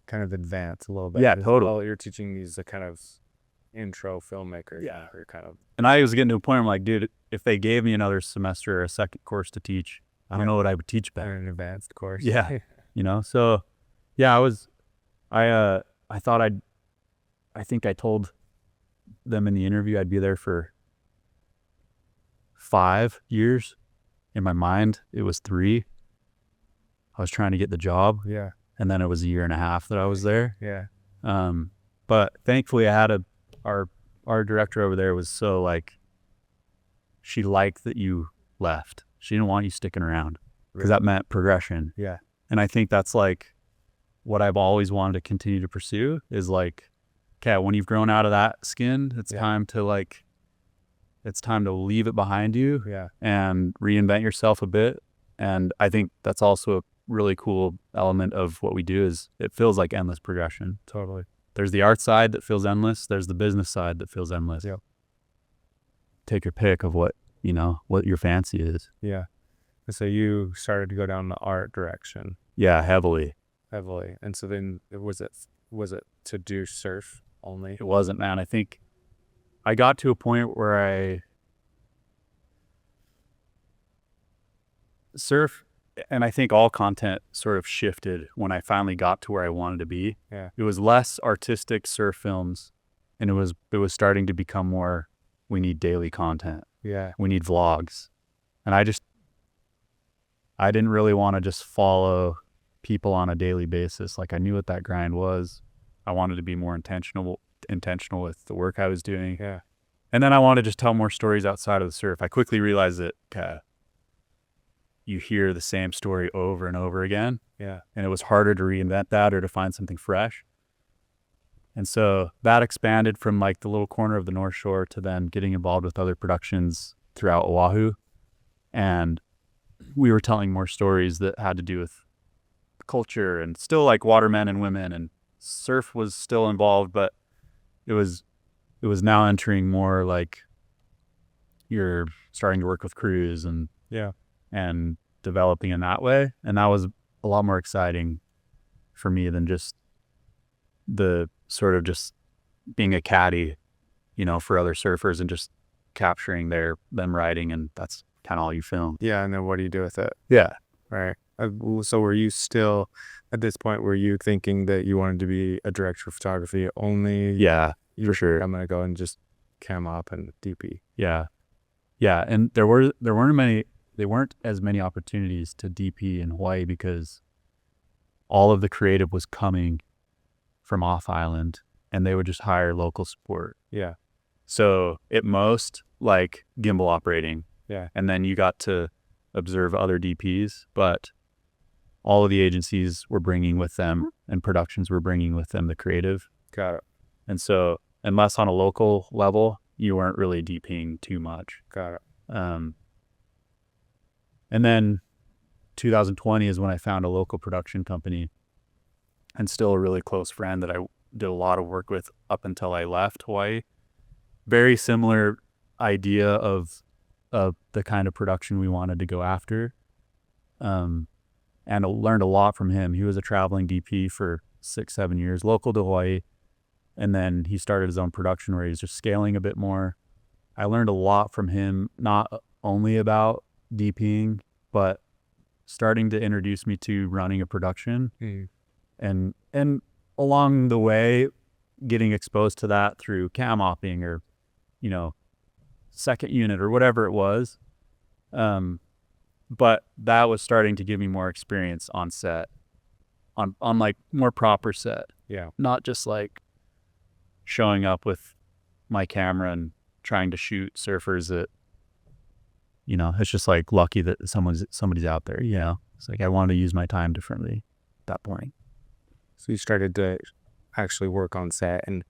S2: kind of advance a little bit.
S1: Yeah, totally.
S2: Well, you're teaching these kind of intro filmmaker.
S1: Yeah.
S2: Or kind of.
S1: And I was getting to a point where I'm like, dude, if they gave me another semester or a second course to teach, I don't know what I would teach better.
S2: An advanced course.
S1: Yeah. You know, so yeah, I think I told them in the interview I'd be there for 5 years. In my mind, it was 3. I was trying to get the job.
S2: Yeah.
S1: And then it was 1.5 years that I was there.
S2: Yeah.
S1: But thankfully I had our director over there was so like, she liked that you left. She didn't want you sticking around because that meant progression.
S2: Yeah.
S1: And I think that's like what I've always wanted to continue to pursue is like, okay, when you've grown out of that skin, it's time to like, it's time to leave it behind you and reinvent yourself a bit. And I think that's also a really cool element of what we do is it feels like endless progression.
S2: Totally.
S1: There's the art side that feels endless. There's the business side that feels endless.
S2: Yep.
S1: Take your pick of what your fancy is.
S2: Yeah. So you started to go down the art direction.
S1: Yeah, heavily.
S2: And so then was it to do surf only?
S1: It wasn't, man. I think I got to a point where surf, and I think all content sort of shifted when I finally got to where I wanted to be.
S2: Yeah.
S1: It was less artistic surf films, and it was starting to become more, we need daily content.
S2: Yeah.
S1: We need vlogs. And I didn't really want to just follow people on a daily basis. Like I knew what that grind was. I wanted to be more intentional with the work I was doing.
S2: Yeah.
S1: And then I wanted to just tell more stories outside of the surf. I quickly realized that you hear the same story over and over again.
S2: Yeah.
S1: And it was harder to reinvent that or to find something fresh. And so that expanded from like the little corner of the North Shore to then getting involved with other productions throughout Oahu. And we were telling more stories that had to do with culture and still like watermen and women, and surf was still involved, but it was now entering more like you're starting to work with crews and developing in that way. And that was a lot more exciting for me than just the sort of just being a caddy, for other surfers and just capturing them riding, and that's kind of all you film.
S2: Yeah. And then what do you do with it?
S1: Yeah.
S2: Right. So were you still, at this point, were you thinking that you wanted to be a director of photography only?
S1: Yeah, for sure.
S2: I'm going to go and just cam up and DP.
S1: Yeah. Yeah. And there weren't as many opportunities to DP in Hawaii because all of the creative was coming from off island and they would just hire local support.
S2: Yeah.
S1: So at most like gimbal operating.
S2: Yeah.
S1: And then you got to observe other DPs, but all of the agencies were bringing with them and productions were bringing with them the creative.
S2: Got it.
S1: And so unless on a local level, you weren't really DPing too much.
S2: Got it.
S1: And then 2020 is when I found a local production company and still a really close friend that I did a lot of work with up until I left Hawaii. Very similar idea of the kind of production we wanted to go after. And I learned a lot from him. He was a traveling DP for 6-7 years, local to Hawaii. And then he started his own production where he's just scaling a bit more. I learned a lot from him, not only about DPing, but starting to introduce me to running a production. And along the way, getting exposed to that through cam opping or, second unit or whatever it was. But that was starting to give me more experience on set, on like more proper set.
S2: Yeah.
S1: Not just like showing up with my camera and trying to shoot surfers that, you know, it's just like lucky that somebody's out there, you know. It's like I wanted to use my time differently at that point.
S2: So you started to actually work on set, and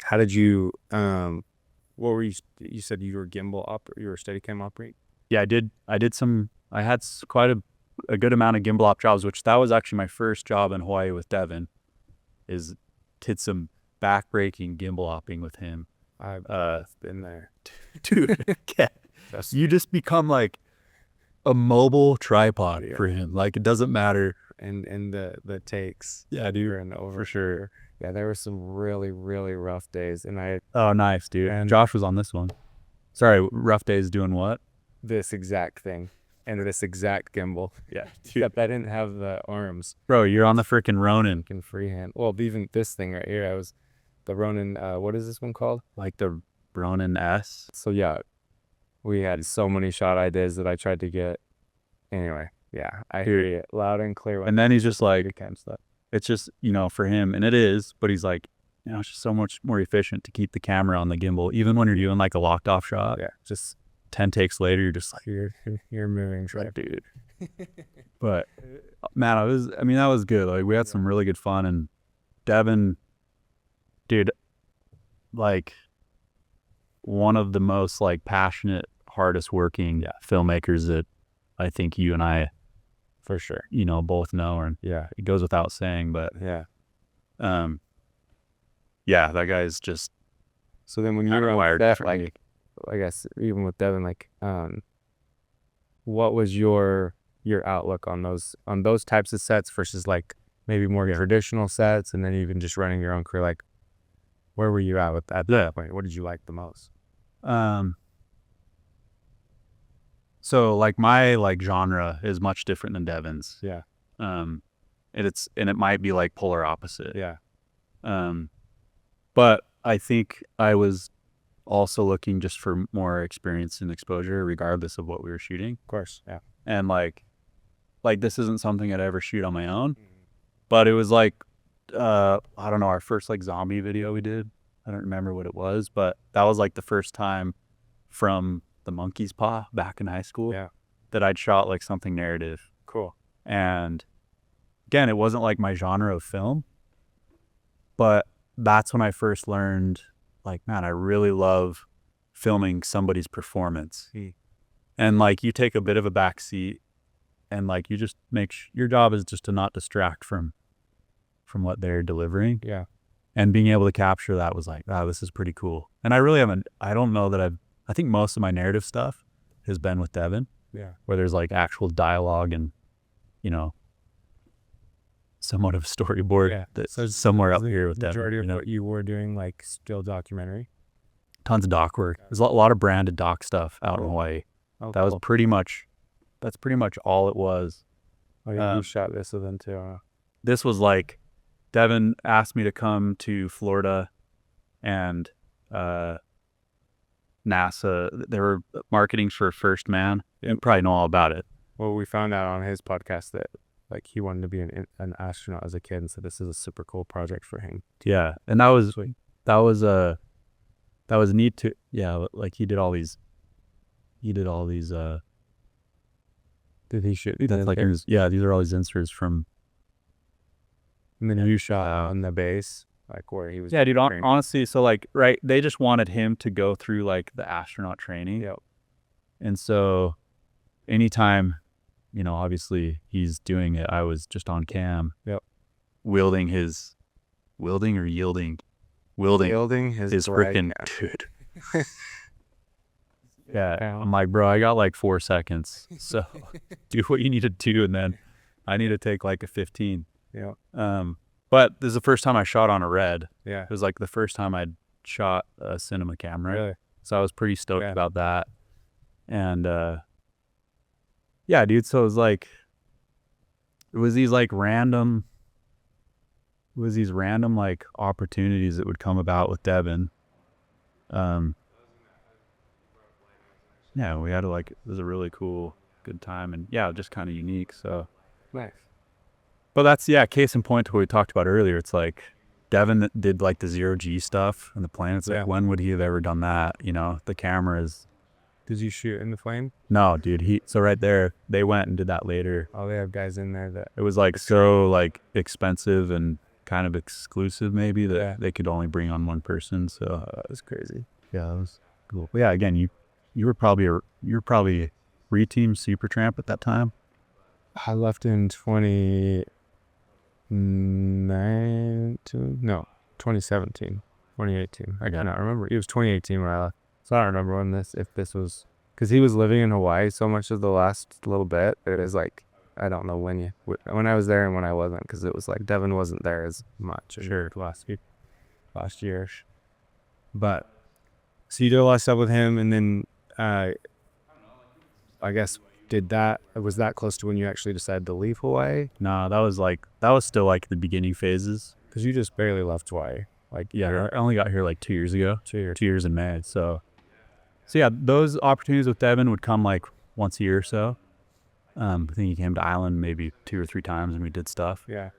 S2: how did you what were you said you were you were a Steadicam operator?
S1: Yeah, I had quite a good amount of gimbal op jobs, which that was actually my first job in Hawaii with Devin, is did some backbreaking gimbal opping with him.
S2: I've been there.
S1: Dude, you just become like a mobile tripod for him. Like, it doesn't matter.
S2: And the takes.
S1: Yeah, dude,
S2: And over.
S1: for sure.
S2: Yeah, there were some really, really rough days, and
S1: Oh, nice, dude. And Josh was on this one. Sorry, rough days doing what?
S2: This exact thing. And this exact gimbal.
S1: Yeah, dude.
S2: Except I didn't have the arms.
S1: Bro, you're on the freaking Ronin.
S2: Freaking freehand. Well, even this thing right here, I was the Ronin, what is this one called?
S1: Like the Ronin S.
S2: So yeah, we had so many shot ideas that I tried to get. Anyway, yeah, I hear you loud and clear.
S1: And then he's just like, it's just, you know, for him, and it is, but he's like, you know, it's just so much more efficient to keep the camera on the gimbal, even when you're doing like a locked off shot.
S2: Yeah,
S1: just 10 takes later, you're just like,
S2: you're moving,
S1: right, dude. But man, that was good. Like, we had some really good fun, and Devin, dude, like one of the most like passionate, hardest working filmmakers that I think you and I,
S2: for sure,
S1: you know, both know. And
S2: yeah,
S1: it goes without saying, but yeah, that guy's just.
S2: So then when you were on set, like, I guess even with Devin, like, what was your outlook on those types of sets versus like maybe more traditional sets, and then even just running your own crew? Like, where were you at at that point? What did you like the most?
S1: So like my like genre is much different than Devin's.
S2: Yeah.
S1: And it might be like polar opposite.
S2: Yeah.
S1: But I think I was also looking just for more experience and exposure regardless of what we were shooting.
S2: Of course. Yeah.
S1: And like this isn't something I'd ever shoot on my own. But it was like I don't know, our first like zombie video we did. I don't remember what it was, but that was like the first time from the monkey's paw back in high school that I'd shot like something narrative.
S2: Cool.
S1: And again, it wasn't like my genre of film, but that's when I first learned, like, man, I really love filming somebody's performance. And like, you take a bit of a back seat, and like, you just your job is just to not distract from what they're delivering.
S2: Yeah.
S1: And being able to capture that was like, wow, this is pretty cool. And I really I don't know that I think most of my narrative stuff has been with Devin.
S2: Yeah.
S1: Where there's like actual dialogue and, you know, somewhat of a storyboard that's somewhere up here with Devin.
S2: Majority of what you were doing, like still documentary?
S1: Tons of doc work. There's a lot of branded doc stuff out in Hawaii.
S2: Oh,
S1: that was pretty much all it was.
S2: Oh, yeah, you shot this with them too.
S1: This was like, Devin asked me to come to Florida, and NASA, they were marketing for First Man. You probably know all about it.
S2: Well, we found out on his podcast that like he wanted to be an astronaut as a kid, and so this is a super cool project for him.
S1: Yeah, and that was neat to like he did all these. Did he shoot? That's like these are all these inserts from.
S2: And then you shot on the base, like where he was.
S1: Yeah, dude. Honestly, so like, right, they just wanted him to go through like the astronaut training.
S2: Yep.
S1: And so, anytime, you know, obviously he's doing it, I was just on cam.
S2: Yep.
S1: Wielding his freaking dude. Yeah, I'm like, bro, I got like 4 seconds, so do what you need to do, and then I need to take like a 15.
S2: Yeah.
S1: But this is the first time I shot on a red.
S2: Yeah.
S1: It was like the first time I'd shot a cinema camera.
S2: Really?
S1: So I was pretty stoked about that. And yeah, dude. So it was like, it was these random like opportunities that would come about with Devin. Yeah, we had it was a really cool, good time, and yeah, just kind of unique. So
S2: nice.
S1: But that's case in point to what we talked about earlier. It's like Devin that did like the 0G stuff and the planets. Like, when would he have ever done that? You know, the cameras.
S2: Did you shoot in the plane?
S1: No, dude. So right there, they went and did that later.
S2: Oh, they have guys in there that
S1: it was like so like expensive and kind of exclusive, maybe that they could only bring on one person. So
S2: it was crazy.
S1: Yeah, that was cool. But yeah, again, you were probably re-team Supertramp at that time.
S2: I left in 2017, 2018. I cannot remember. It was 2018 when I left. So I don't remember if this was, because he was living in Hawaii so much of the last little bit. It is like, I don't know when I was there and when I wasn't, because it was like Devin wasn't there as much.
S1: Sure.
S2: Last year. But so you did a lot of stuff with him, and then I guess was that close to when you actually decided to leave Hawaii?
S1: No, that was still like the beginning phases.
S2: Because you just barely left Hawaii.
S1: Like, yeah, I only got here like 2 years ago. 2 years in May. So yeah, those opportunities with Devin would come like once a year or so. I think he came to Island maybe 2 or 3 times and we did stuff.
S2: Yeah.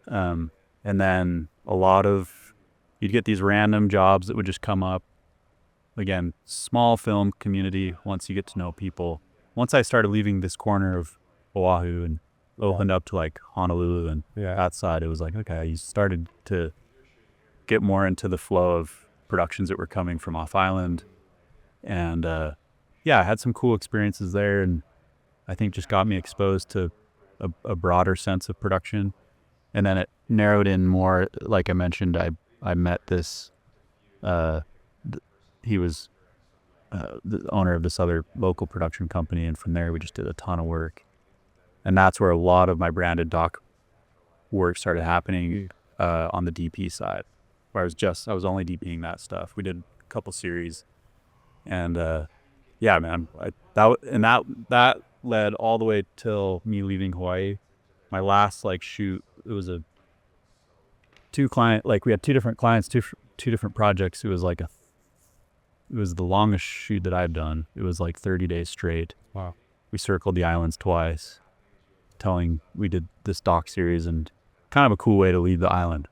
S1: And then you'd get these random jobs that would just come up. Again, small film community. Once you get to know people, once I started leaving this corner of Oahu and opened up to like Honolulu and that side, it was like, okay, you started to get more into the flow of productions that were coming from off island. And I had some cool experiences there, and I think just got me exposed to a broader sense of production. And then it narrowed in more, like I mentioned, I met this, he was the owner of this other local production company, and from there we just did a ton of work. And that's where a lot of my branded doc work started happening on the DP side, where I was only DPing that stuff. We did a couple series, and man, that led all the way till me leaving Hawaii. My last like shoot, it was we had 2 different clients, two different projects. It was the longest shoot that I've done. It was like 30 days straight.
S2: Wow.
S1: We circled the islands twice. We did this doc series, and kind of a cool way to leave the island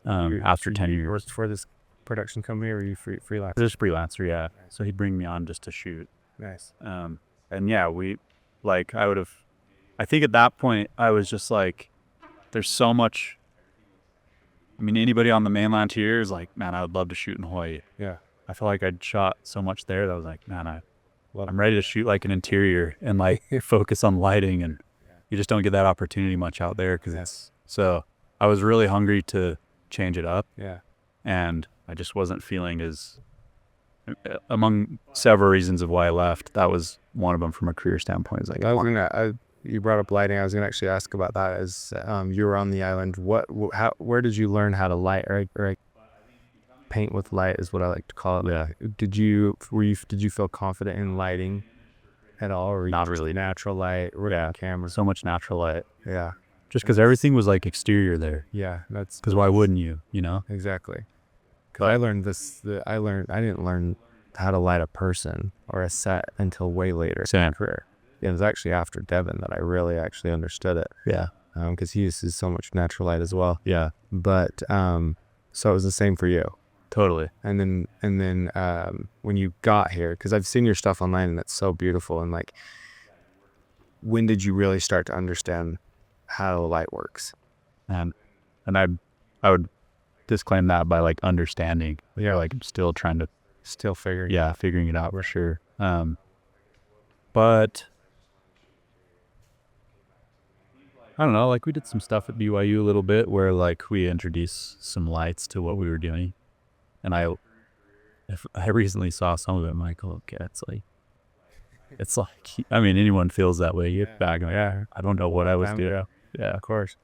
S1: after 10 years.
S2: You worked for this production company, or were you freelancer?
S1: Just freelancer, yeah. So he'd bring me on just to shoot.
S2: Nice.
S1: And yeah, I think at that point I was just like, there's so much. I mean, anybody on the mainland here is like, man, I would love to shoot in Hawaii.
S2: Yeah.
S1: I feel like I'd shot so much there that I was like, man, I'm ready to shoot like an interior and like focus on lighting, and you just don't get that opportunity much out there. So I was really hungry to change it up.
S2: Yeah.
S1: And I just wasn't feeling among several reasons of why I left, that was one of them from a career standpoint. It's like,
S2: you brought up lighting. I was gonna actually ask about that. As you were on the island, where did you learn how to light or paint with light is what I like to call it.
S1: Yeah.
S2: Did you feel confident in lighting at all, or
S1: not really?
S2: Natural light, camera?
S1: So much natural light.
S2: Yeah.
S1: Just because everything was like exterior there.
S2: Yeah, that's
S1: because why wouldn't you? You know?
S2: Exactly. Because I learned I didn't learn how to light a person or a set until way later in my career. It was actually after Devin that I really actually understood it.
S1: Yeah.
S2: Because he uses so much natural light as well.
S1: Yeah.
S2: But so it was the same for you.
S1: Totally.
S2: And then when you got here, because I've seen your stuff online and it's so beautiful, and like, when did you really start to understand how light works?
S1: And I would disclaim that by like understanding. Yeah, like I'm still trying to figuring it out for sure. But I don't know, like we did some stuff at BYU a little bit where like we introduced some lights to what we were doing. And I recently saw some of it, Michael. Okay, it's like, I mean, anyone feels that way. You get back, like, I don't know what I was doing.
S2: Yeah, of course.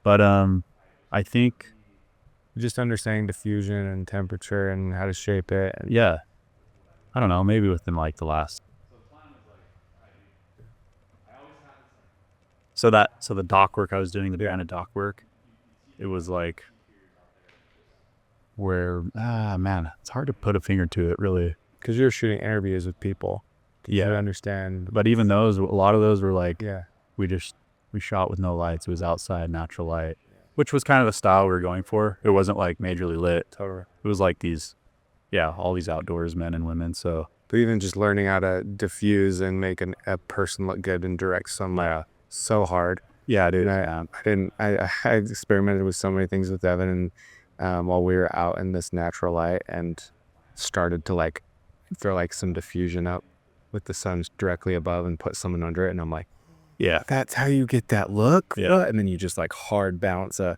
S1: But I think
S2: just understanding diffusion and temperature and how to shape it.
S1: Yeah. I don't know, maybe within like the last. So the dock work I was doing, the branded dock work, it was like where, man, it's hard to put a finger to it really.
S2: Because you're shooting interviews with people.
S1: Yeah.
S2: To understand.
S1: But even those, a lot of those were like, we shot with no lights. It was outside, natural light. which was kind of the style we were going for. It wasn't like majorly lit.
S2: Totally.
S1: It was like these, all these outdoors men and women. So,
S2: but even just learning how to diffuse and make a person look good in direct sunlight, so hard.
S1: Yeah, dude.
S2: I experimented with so many things with Evan, and while we were out in this natural light, and started to like throw like some diffusion up with the sun directly above and put someone under it, and I'm like,
S1: yeah,
S2: that's how you get that look.
S1: Yeah.
S2: And then you just like hard bounce a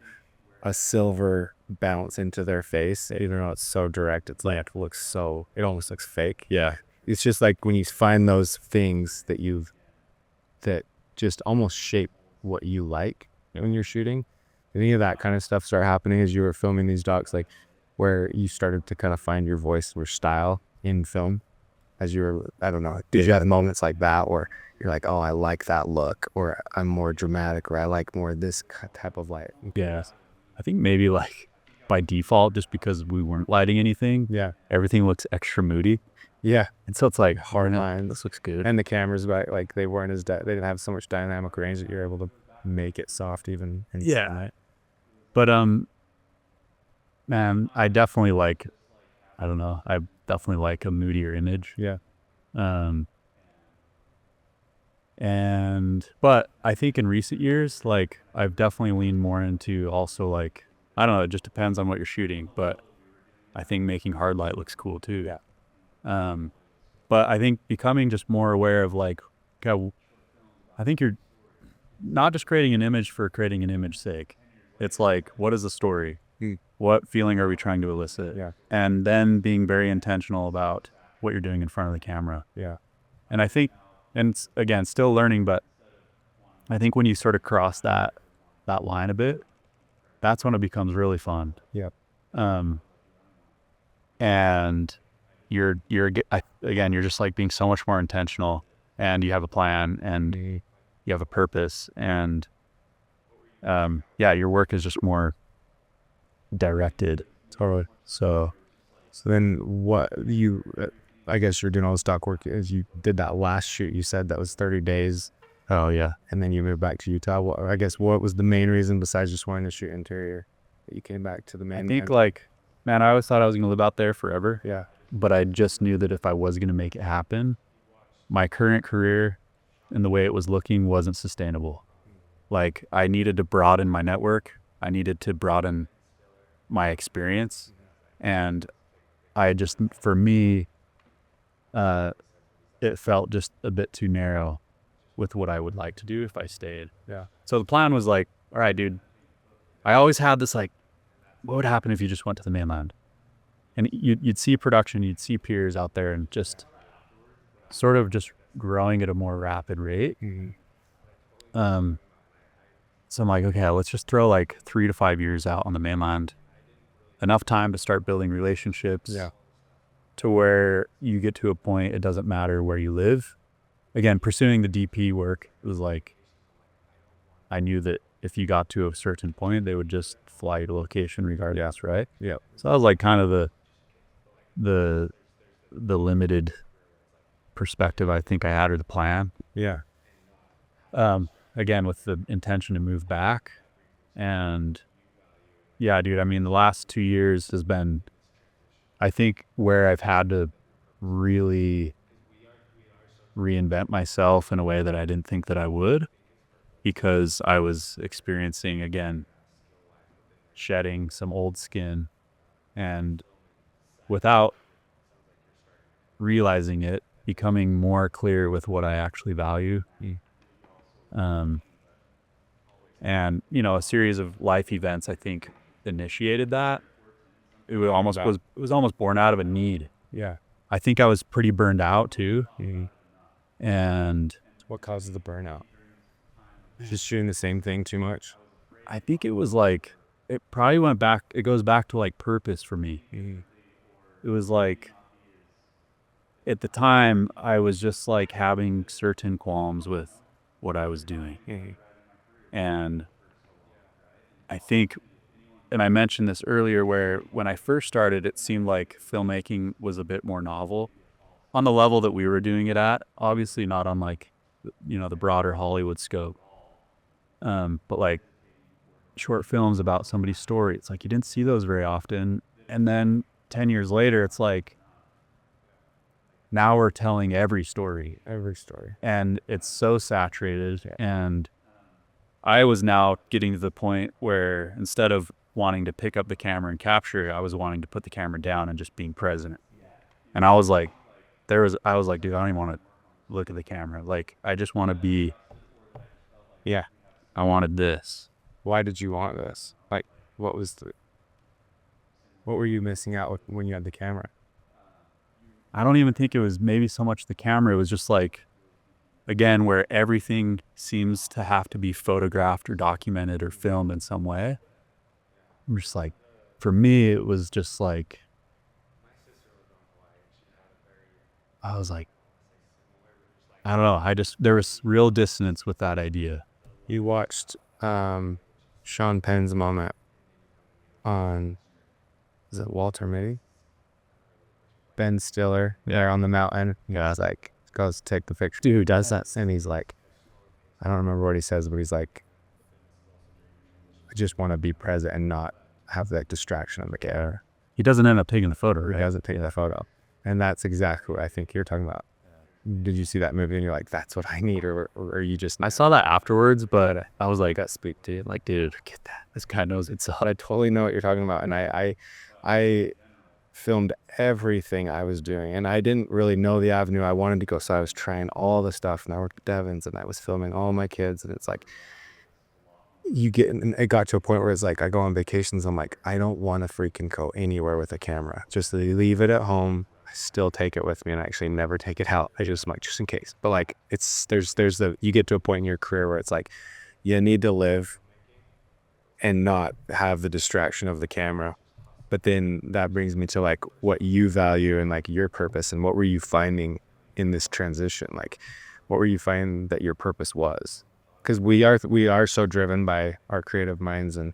S2: silver bounce into their face, even though it's so direct. It's like, it almost looks fake.
S1: Yeah.
S2: It's just like when you find those things that just almost shape what you like when you're shooting. Any of that kind of stuff start happening as you were filming these docs, like where you started to kind of find your voice or style in film as you were, I don't know, did you have moments like that where you're like, oh, I like that look, or I'm more dramatic, or I like more this type of light?
S1: Yeah. I think maybe like by default, just because we weren't lighting anything, everything looks extra moody.
S2: Yeah.
S1: And so it's like
S2: hard lines.
S1: This looks good.
S2: And the cameras, like they weren't they didn't have so much dynamic range that you're able to make it soft even.
S1: Yeah. But man, I definitely like, I don't know, I definitely like a moodier image.
S2: Yeah.
S1: But I think in recent years, like I've definitely leaned more into also like, I don't know, it just depends on what you're shooting, but I think making hard light looks cool too.
S2: Yeah.
S1: But I think becoming just more aware of like, okay, I think you're not just creating an image for creating an image's sake. It's like, what is the story? What feeling are we trying to elicit?
S2: Yeah.
S1: And then being very intentional about what you're doing in front of the camera.
S2: Yeah.
S1: And I think, and it's, again, still learning, but I think when you sort of cross that line a bit, that's when it becomes really fun.
S2: Yeah.
S1: And you're just like being so much more intentional, and you have a plan, and you have a purpose, and your work is just more directed.
S2: Totally.
S1: So
S2: then what I guess you're doing all the stock work as you did that last shoot. You said that was 30 days.
S1: Oh yeah.
S2: And then you moved back to Utah. What was the main reason besides just wanting to shoot interior that you came back to the main?
S1: I think I always thought I was going to live out there forever.
S2: Yeah.
S1: But I just knew that if I was going to make it happen, my current career and the way it was looking wasn't sustainable. Like I needed to broaden my network. I needed to broaden my experience. And for me, it felt just a bit too narrow with what I would like to do if I stayed.
S2: Yeah.
S1: So the plan was like, all right, dude, I always had this like, what would happen if you just went to the mainland? And you'd see production, you'd see peers out there and just sort of just growing at a more rapid rate.
S2: Mm-hmm.
S1: So I'm like, okay, let's just throw like 3 to 5 years out on the mainland. Enough time to start building relationships.
S2: Yeah.
S1: To where you get to a point, it doesn't matter where you live. Again, pursuing the DP work, it was like, I knew that if you got to a certain point, they would just fly you to location regardless, right?
S2: Yeah.
S1: So that was like kind of the limited perspective I think I had, or the plan.
S2: Yeah.
S1: Again, with the intention to move back. And yeah, dude, I mean, the last 2 years has been, I think, where I've had to really reinvent myself in a way that I didn't think that I would, because I was experiencing, again, shedding some old skin, and without realizing it, becoming more clear with what I actually value. And, a series of life events, I think, initiated that. It was almost born out of a need.
S2: Yeah.
S1: I think I was pretty burned out too.
S2: Mm-hmm.
S1: And
S2: what causes the burnout? Just shooting the same thing too much?
S1: I think it was like, it goes back to like purpose for me.
S2: Mm-hmm.
S1: It was like, at the time, I was just like having certain qualms with what I was doing.
S2: Mm-hmm.
S1: And I think, and I mentioned this earlier, where when I first started, it seemed like filmmaking was a bit more novel on the level that we were doing it at. Obviously not on like, the broader Hollywood scope. But like, short films about somebody's story. It's like you didn't see those very often. And then 10 years later, it's like now we're telling every story. And it's so saturated.
S2: Yeah.
S1: And I was now getting to the point where instead of wanting to pick up the camera and capture, I was wanting to put the camera down and just being present. And I was like, dude, I don't even want to look at the camera. Like, I just want to be,
S2: Yeah.
S1: I wanted this.
S2: Why did you want this? Like, what were you missing out when you had the camera?
S1: I don't even think it was maybe so much the camera. It was just like, again, where everything seems to have to be photographed or documented or filmed in some way. I'm just like, for me, it was just like, I was like, I don't know. There was real dissonance with that idea.
S2: You watched Sean Penn's moment on, is it Walter Mitty? Ben Stiller there on the mountain.
S1: Yeah.
S2: He's like, goes to take the picture. Dude who does that, and he's like, I don't remember what he says, but he's like, I just want to be present and not have that distraction of the camera.
S1: He doesn't end up taking the photo, right?
S2: He doesn't take that photo. And that's exactly what I think you're talking about. Did you see that movie and you're like, that's what I need? Or are you just...
S1: I saw that afterwards, but I was like, speak to you. Like, dude, get that. This guy knows it's up.
S2: I totally know what you're talking about. And I filmed everything I was doing. And I didn't really know the avenue I wanted to go. So I was trying all the stuff. And I worked with Devins and I was filming all my kids. And it's like, and it got to a point where it's like, I go on vacations. I'm like, I don't want to freaking go anywhere with a camera. Just leave it at home. I still take it with me and I actually never take it out. I'm like, just in case. But like, you get to a point in your career where it's like, you need to live and not have the distraction of the camera. But then that brings me to like what you value and like your purpose, and what were you finding in this transition? Like, what were you finding that your purpose was? Because we are so driven by our creative minds and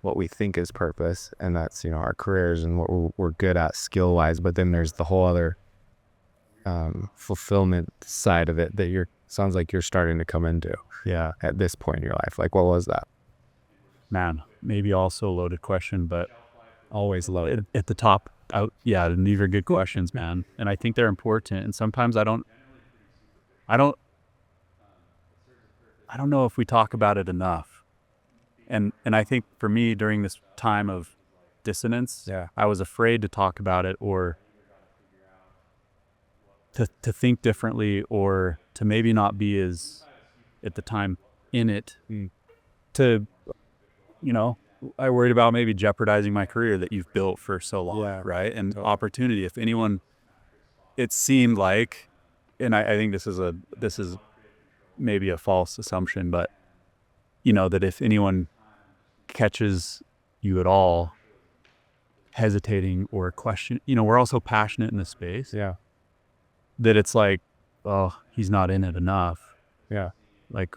S2: what we think is purpose, and that's, our careers and what we're good at skill wise. But then there's the whole other fulfillment side of it that sounds like you're starting to come into at this point in your life. Like, what was that?
S1: Man, maybe also a loaded question, but
S2: always loaded
S1: at the top out. Yeah, and these are good questions, man, and I think they're important. And sometimes I don't know if we talk about it enough. And I think for me, during this time of dissonance, I was afraid to talk about it, or to think differently, or to maybe not be as, at the time, in it. To, I worried about maybe jeopardizing my career that you've built for so long, right? And opportunity. If anyone, it seemed like, and I think this is maybe a false assumption, but that if anyone catches you at all hesitating or question, we're also passionate in this space, that it's like, oh, he's not in it enough, like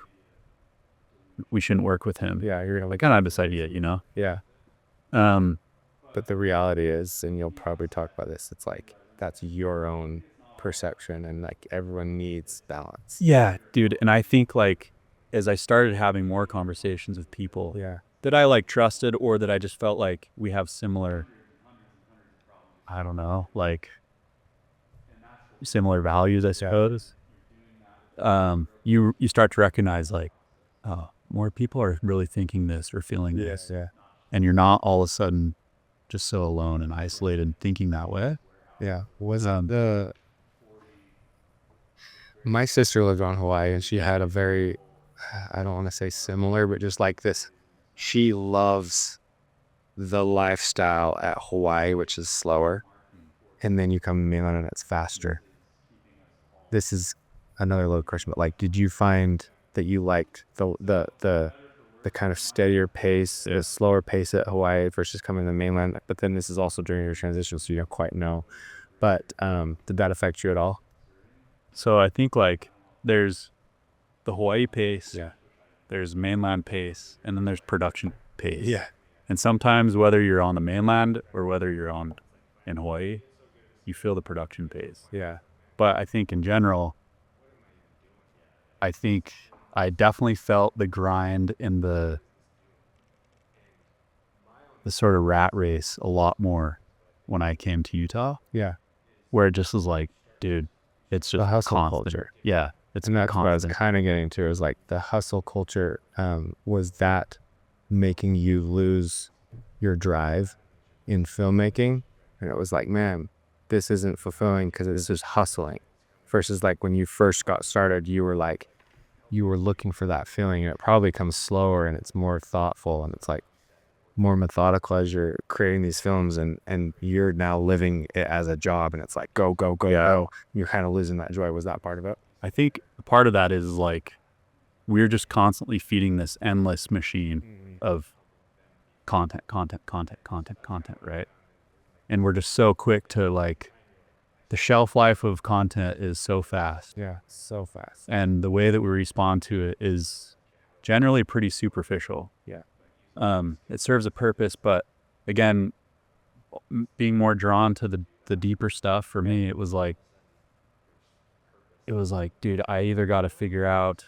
S1: we shouldn't work with him.
S2: You're gonna
S1: like, kind of this idea,
S2: but the reality is, and you'll probably talk about this, it's like, that's your own perception, and like everyone needs balance.
S1: Yeah, dude. And I think like as I started having more conversations with people that I like trusted, or that I just felt like we have similar, I don't know, like similar values, I suppose. You start to recognize like, oh, more people are really thinking this or feeling this. And you're not all of a sudden just so alone and isolated thinking that way.
S2: Was my sister lived on Hawaii, and she had a very, I don't want to say similar, but just like this, she loves the lifestyle at Hawaii, which is slower, and then you come to mainland and it's faster. This is another little question, but like, did you find that you liked the kind of steadier pace, the slower pace at Hawaii versus coming to the mainland? But then this is also during your transition, so you don't quite know. But did that affect you at all?
S1: So I think like there's the Hawaii pace, there's mainland pace, and then there's production pace. And sometimes whether you're on the mainland or whether you're in Hawaii, you feel the production pace. But I think in general, I think I definitely felt the grind and the the sort of rat race a lot more when I came to Utah.
S2: Yeah.
S1: Where it just was like, dude, it's just
S2: The hustle
S1: constant.
S2: culture.
S1: Yeah. It's
S2: And that's what I was
S1: constant.
S2: kind of getting to, is like the hustle culture. Was that making you lose your drive in filmmaking? And it was like, man, this isn't fulfilling because this is hustling. Versus like when you first got started, you were looking for that feeling, and it probably comes slower and it's more thoughtful and it's like more methodical as you're creating these films, and you're now living it as a job, and it's like go, go, go, go. You're kind of losing that joy. Was that part of it?
S1: I think part of that is like, we're just constantly feeding this endless machine of content, right? And we're just so quick to like, the shelf life of content is so fast.
S2: Yeah, so fast.
S1: And the way that we respond to it is generally pretty superficial.
S2: Yeah.
S1: It serves a purpose, but again, being more drawn to the deeper stuff for me, it was like, dude, I either got to figure out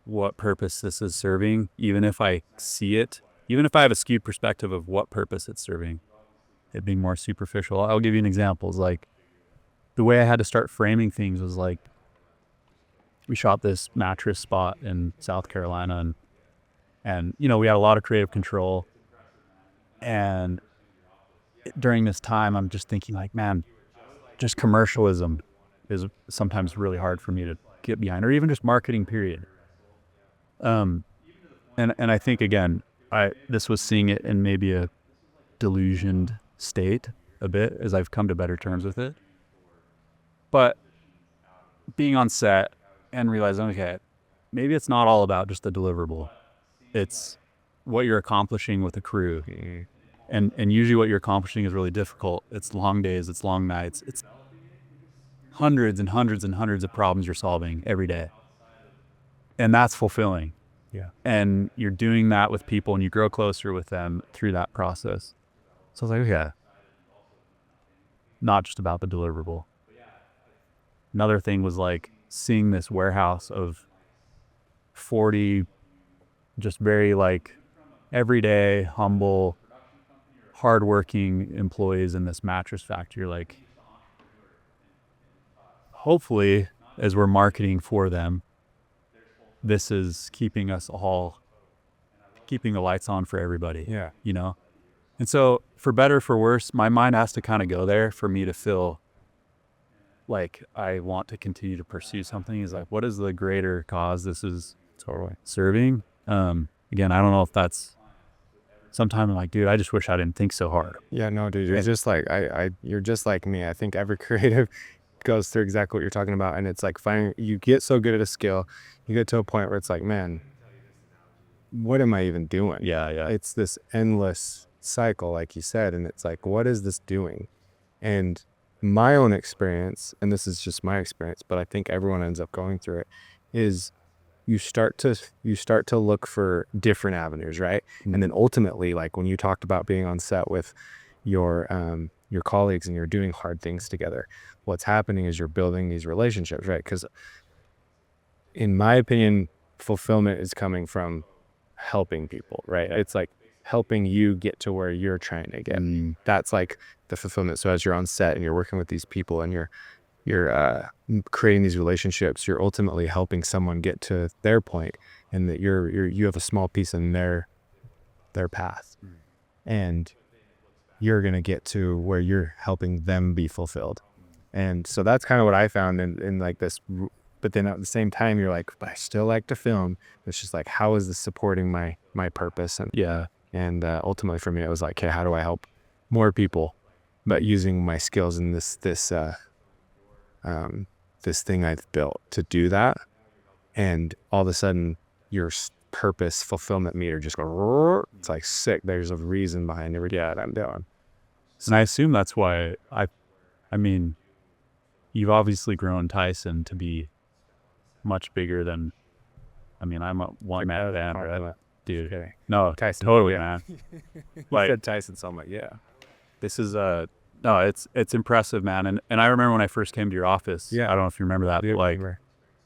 S1: what purpose this is serving, even if I see it, even if I have a skewed perspective of what purpose it's serving, it being more superficial. I'll give you an example. It's like, the way I had to start framing things was like, we shot this mattress spot in South Carolina, and you know, we had a lot of creative control. And during this time, I'm just thinking like, man, just commercialism is sometimes really hard for me to get behind, or even just marketing, period. And I think, again, this was seeing it in maybe a delusioned state a bit as I've come to better terms with it. But being on set and realizing, okay, maybe it's not all about just the deliverable. It's what you're accomplishing with a crew. And usually what you're accomplishing is really difficult. It's long days, it's long nights, it's hundreds and hundreds and hundreds of problems you're solving every day. And that's fulfilling.
S2: Yeah.
S1: And you're doing that with people, and you grow closer with them through that process. So I was like, okay, not just about the deliverable. Another thing was like seeing this warehouse of 40 just very like everyday, humble, hardworking employees in this mattress factory. Like, hopefully, as we're marketing for them, this is keeping the lights on for everybody.
S2: Yeah.
S1: You know? And so, for better or for worse, my mind has to kind of go there for me to feel like I want to continue to pursue something. Is like, what is the greater cause this is
S2: Totally
S1: serving? Again, I don't know if that's, sometimes I'm like, dude, I just wish I didn't think so hard.
S2: Yeah, no, dude, you're just like, you're just like me. I think every creative goes through exactly what you're talking about. And it's like you get so good at a skill, you get to a point where it's like, man, what am I even doing?
S1: Yeah.
S2: It's this endless cycle, like you said. And it's like, what is this doing? And my own experience, and this is just my experience, but I think everyone ends up going through it, is you start to look for different avenues, right? Mm-hmm. And then ultimately, like when you talked about being on set with your colleagues and you're doing hard things together, what's happening is you're building these relationships, right? Because in my opinion, fulfillment is coming from helping people, right? It's like helping you get to where you're trying to get. That's like the fulfillment. So as you're on set and you're working with these people and you're creating these relationships, you're ultimately helping someone get to their point, and that you have a small piece in their path, and you're going to get to where you're helping them be fulfilled. And so that's kind of what I found in like this. But then at the same time, you're like, but I still like to film. It's just like, how is this supporting my purpose? And ultimately for me, it was like, okay, how do I help more people, but using my skills in this thing I've built to do that. And all of a sudden your purpose fulfillment meter just goes, it's like sick. There's a reason behind everything that I'm doing.
S1: And I assume that's why I mean, you've obviously grown Tyson to be much bigger than, I mean, I'm a one-man band, right? Dude.
S2: Okay.
S1: No,
S2: Tyson.
S1: totally, man.
S2: Like said Tyson, so I'm like, yeah.
S1: This is no, it's impressive, man. And I remember when I first came to your office.
S2: Yeah.
S1: I don't know if you remember that. Like,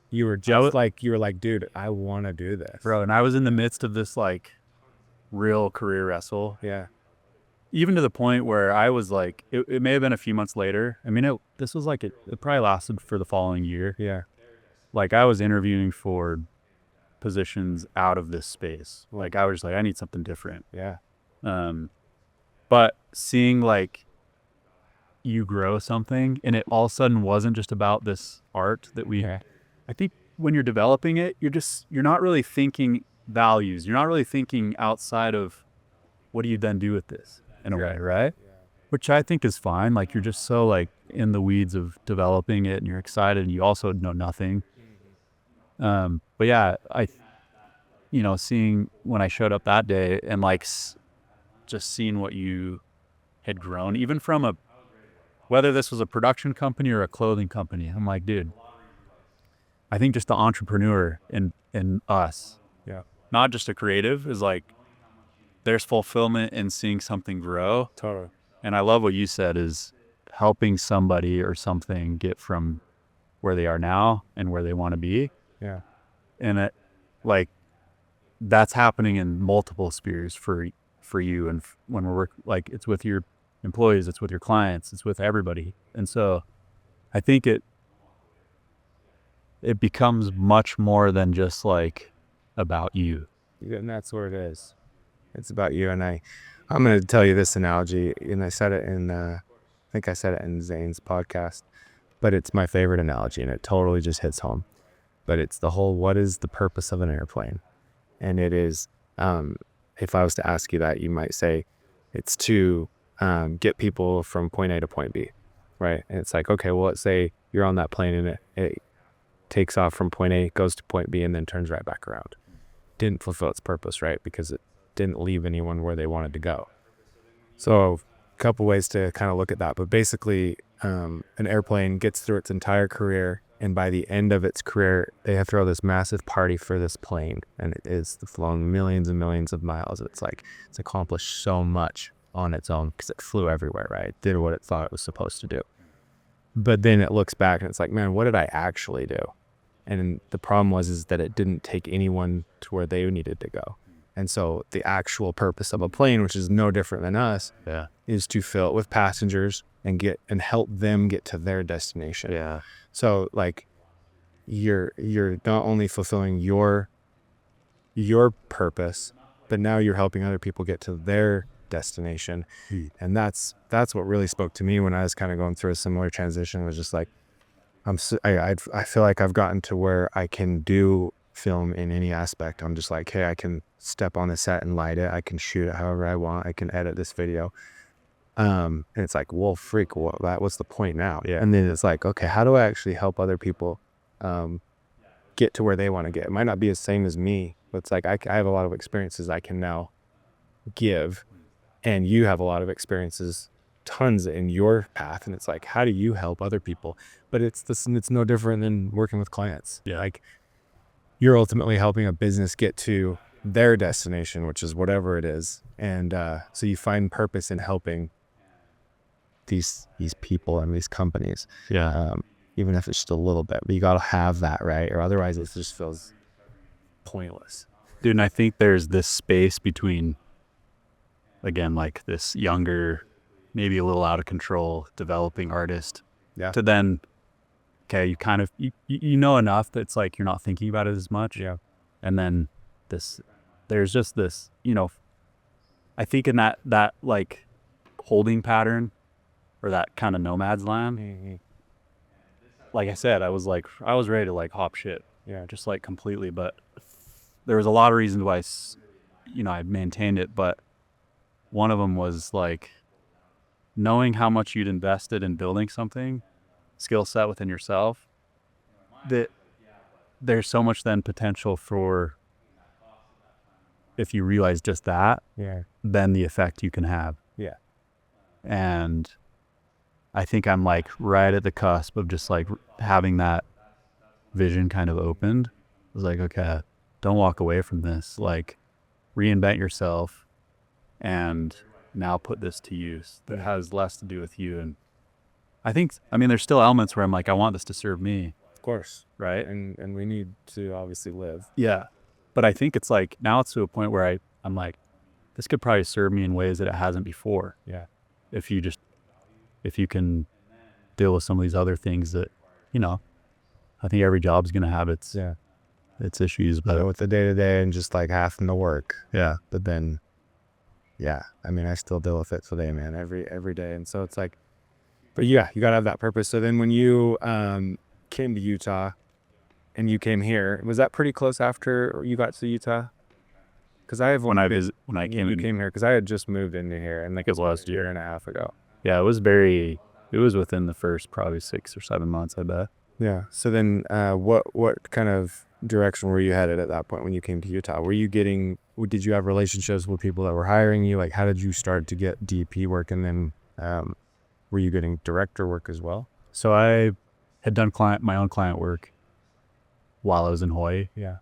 S2: you were just like, dude, I want to do this,
S1: bro. And I was in the midst of this like real career wrestle.
S2: Yeah.
S1: even to the point where I was like, it may have been a few months later. I mean, this was like, it probably lasted for the following year.
S2: Yeah.
S1: Like I was interviewing for positions out of this space. Like I was like, I need something different.
S2: Yeah.
S1: But seeing like you grow something and it all of a sudden wasn't just about this art that I think when you're developing it, you're not really thinking values. You're not really thinking outside of what do you then do with this in a way, right? Yeah. Which I think is fine. Like you're just so like in the weeds of developing it and you're excited and you also know nothing. But yeah, seeing when I showed up that day and like just seeing what you had grown, even from whether this was a production company or a clothing company, I'm like, dude, I think just the entrepreneur in us, not just a creative, is like, there's fulfillment in seeing something grow.
S2: Totally.
S1: And I love what you said is helping somebody or something get from where they are now and where they want to be.
S2: Yeah.
S1: And it, like, that's happening in multiple spheres for you. And when we're like, it's with your employees, it's with your clients, it's with everybody. And so I think it becomes much more than just like about you.
S2: And that's where it is. It's about you. And I'm going to tell you this analogy, and I said it I think I said it in Zane's podcast, but it's my favorite analogy and it totally just hits home. But it's the whole, what is the purpose of an airplane? And it is, if I was to ask you that, you might say it's to get people from point A to point B, right? And it's like, okay, well, let's say you're on that plane and it takes off from point A, goes to point B, and then turns right back around. Didn't fulfill its purpose, right? Because it didn't leave anyone where they wanted to go. So a couple ways to kind of look at that. But basically, an airplane gets through its entire career, and by the end of its career, they throw this massive party for this plane, and it is flown millions and millions of miles. It's like it's accomplished so much on its own because it flew everywhere, right? It did what it thought it was supposed to do. But then it looks back and it's like, man, what did I actually do? And the problem is that it didn't take anyone to where they needed to go. And so the actual purpose of a plane, which is no different than us, is to fill it with passengers and help them get to their destination.
S1: Yeah.
S2: So like you're not only fulfilling your purpose, but now you're helping other people get to their destination. And that's what really spoke to me when I was kind of going through a similar transition. It was just like, I feel like I've gotten to where I can do film in any aspect. I'm just like, hey, I can step on the set and light it. I can shoot it however I want. I can edit this video. And it's like, well, freak, what's the point now?
S1: Yeah.
S2: And then it's like, okay, how do I actually help other people get to where they want to get? It might not be the same as me, but it's like I have a lot of experiences I can now give, and you have a lot of experiences, tons in your path. And it's like, how do you help other people? But it's no different than working with clients.
S1: Yeah.
S2: Like you're ultimately helping a business get to their destination, which is whatever it is. And so you find purpose in helping these people and these companies.
S1: Yeah.
S2: Even if it's just a little bit, but you got to have that, right? Or otherwise it just feels pointless.
S1: Dude, and I think there's this space between, again, like this younger, maybe a little out of control, developing artist, to then, okay, you kind of, you know enough that it's like you're not thinking about it as much.
S2: Yeah.
S1: And then there's just this, I think in that like holding pattern or that kind of nomad's land, like I said, I was ready to like hop shit.
S2: Yeah.
S1: Just like completely. But there was a lot of reasons why, I maintained it. But one of them was like knowing how much you'd invested in building something, skill set within yourself, that there's so much then potential for, if you realize just that, then the effect you can have.
S2: Yeah.
S1: And I think I'm like right at the cusp of just like having that vision kind of opened. I was like, okay, don't walk away from this. Like reinvent yourself and now put this to use that has less to do with you. And I mean, there's still elements where I'm like, I want this to serve me.
S2: Of course.
S1: Right.
S2: And we need to obviously live.
S1: Yeah. But I think it's like, now it's to a point where I'm like, this could probably serve me in ways that it hasn't before.
S2: Yeah.
S1: If you can deal with some of these other things that, I think every job's going to have its issues, but
S2: with the day-to-day and just like having to work.
S1: Yeah.
S2: But then, I mean, I still deal with it today, man, every day. And so it's like, but yeah, you gotta have that purpose. So then when you came to Utah and you came here, was that pretty close after you got to Utah? Because I have
S1: when I came
S2: here, because I had just moved into here and like
S1: it was last
S2: year and a half ago.
S1: Yeah, it was within the first probably 6 or 7 months, I bet.
S2: Yeah. So then what kind of direction were you headed at that point when you came to Utah? Did you have relationships with people that were hiring you? Like, how did you start to get DP work? And then were you getting director work as well?
S1: So I had done my own client work while I was in Hawaii.
S2: Yeah.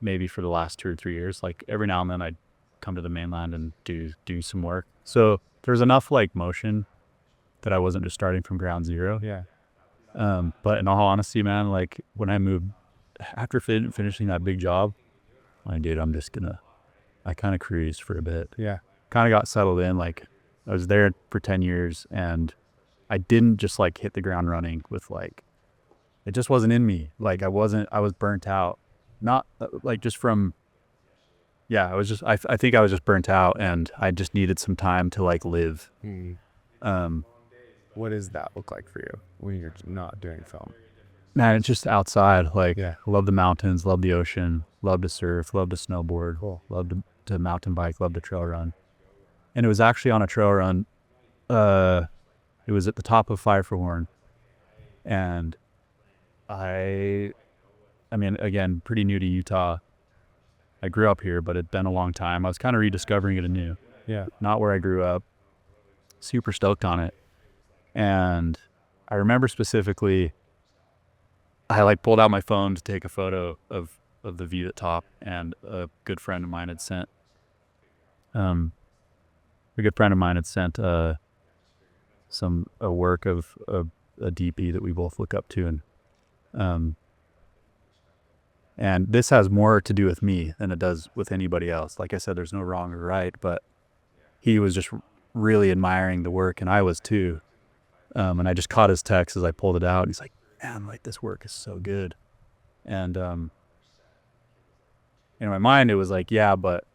S1: Maybe for the last 2 or 3 years. Like every now and then I'd come to the mainland and do some work. So there's enough like motion that I wasn't just starting from ground zero.
S2: Yeah.
S1: But in all honesty, man, like when I moved after finishing that big job, I kind of cruised for a bit.
S2: Yeah.
S1: Kind of got settled in. Like I was there for 10 years and I didn't just like hit the ground running with like, it just wasn't in me. Like I was burnt out. Not like just from, I think I was just burnt out and I just needed some time to like live.
S2: What does that look like for you when you're not doing film?
S1: Man, it's just outside. Like, love the mountains, love the ocean, love to surf, love to snowboard, love to mountain bike, love to trail run. And it was actually on a trail run. It was at the top of Fire for Horn. And I mean, again, pretty new to Utah. I grew up here, but it'd been a long time. I was kind of rediscovering it anew.
S2: Yeah.
S1: Not where I grew up. Super stoked on it. And I remember specifically, I like pulled out my phone to take a photo of the view at top, and a good friend of mine had sent a work of a DP that we both look up to, and this has more to do with me than it does with anybody else. Like I said, there's no wrong or right, but he was just really admiring the work, and I was too. And I just caught his text as I pulled it out. And he's like, man, like this work is so good. And in my mind, it was like, yeah, but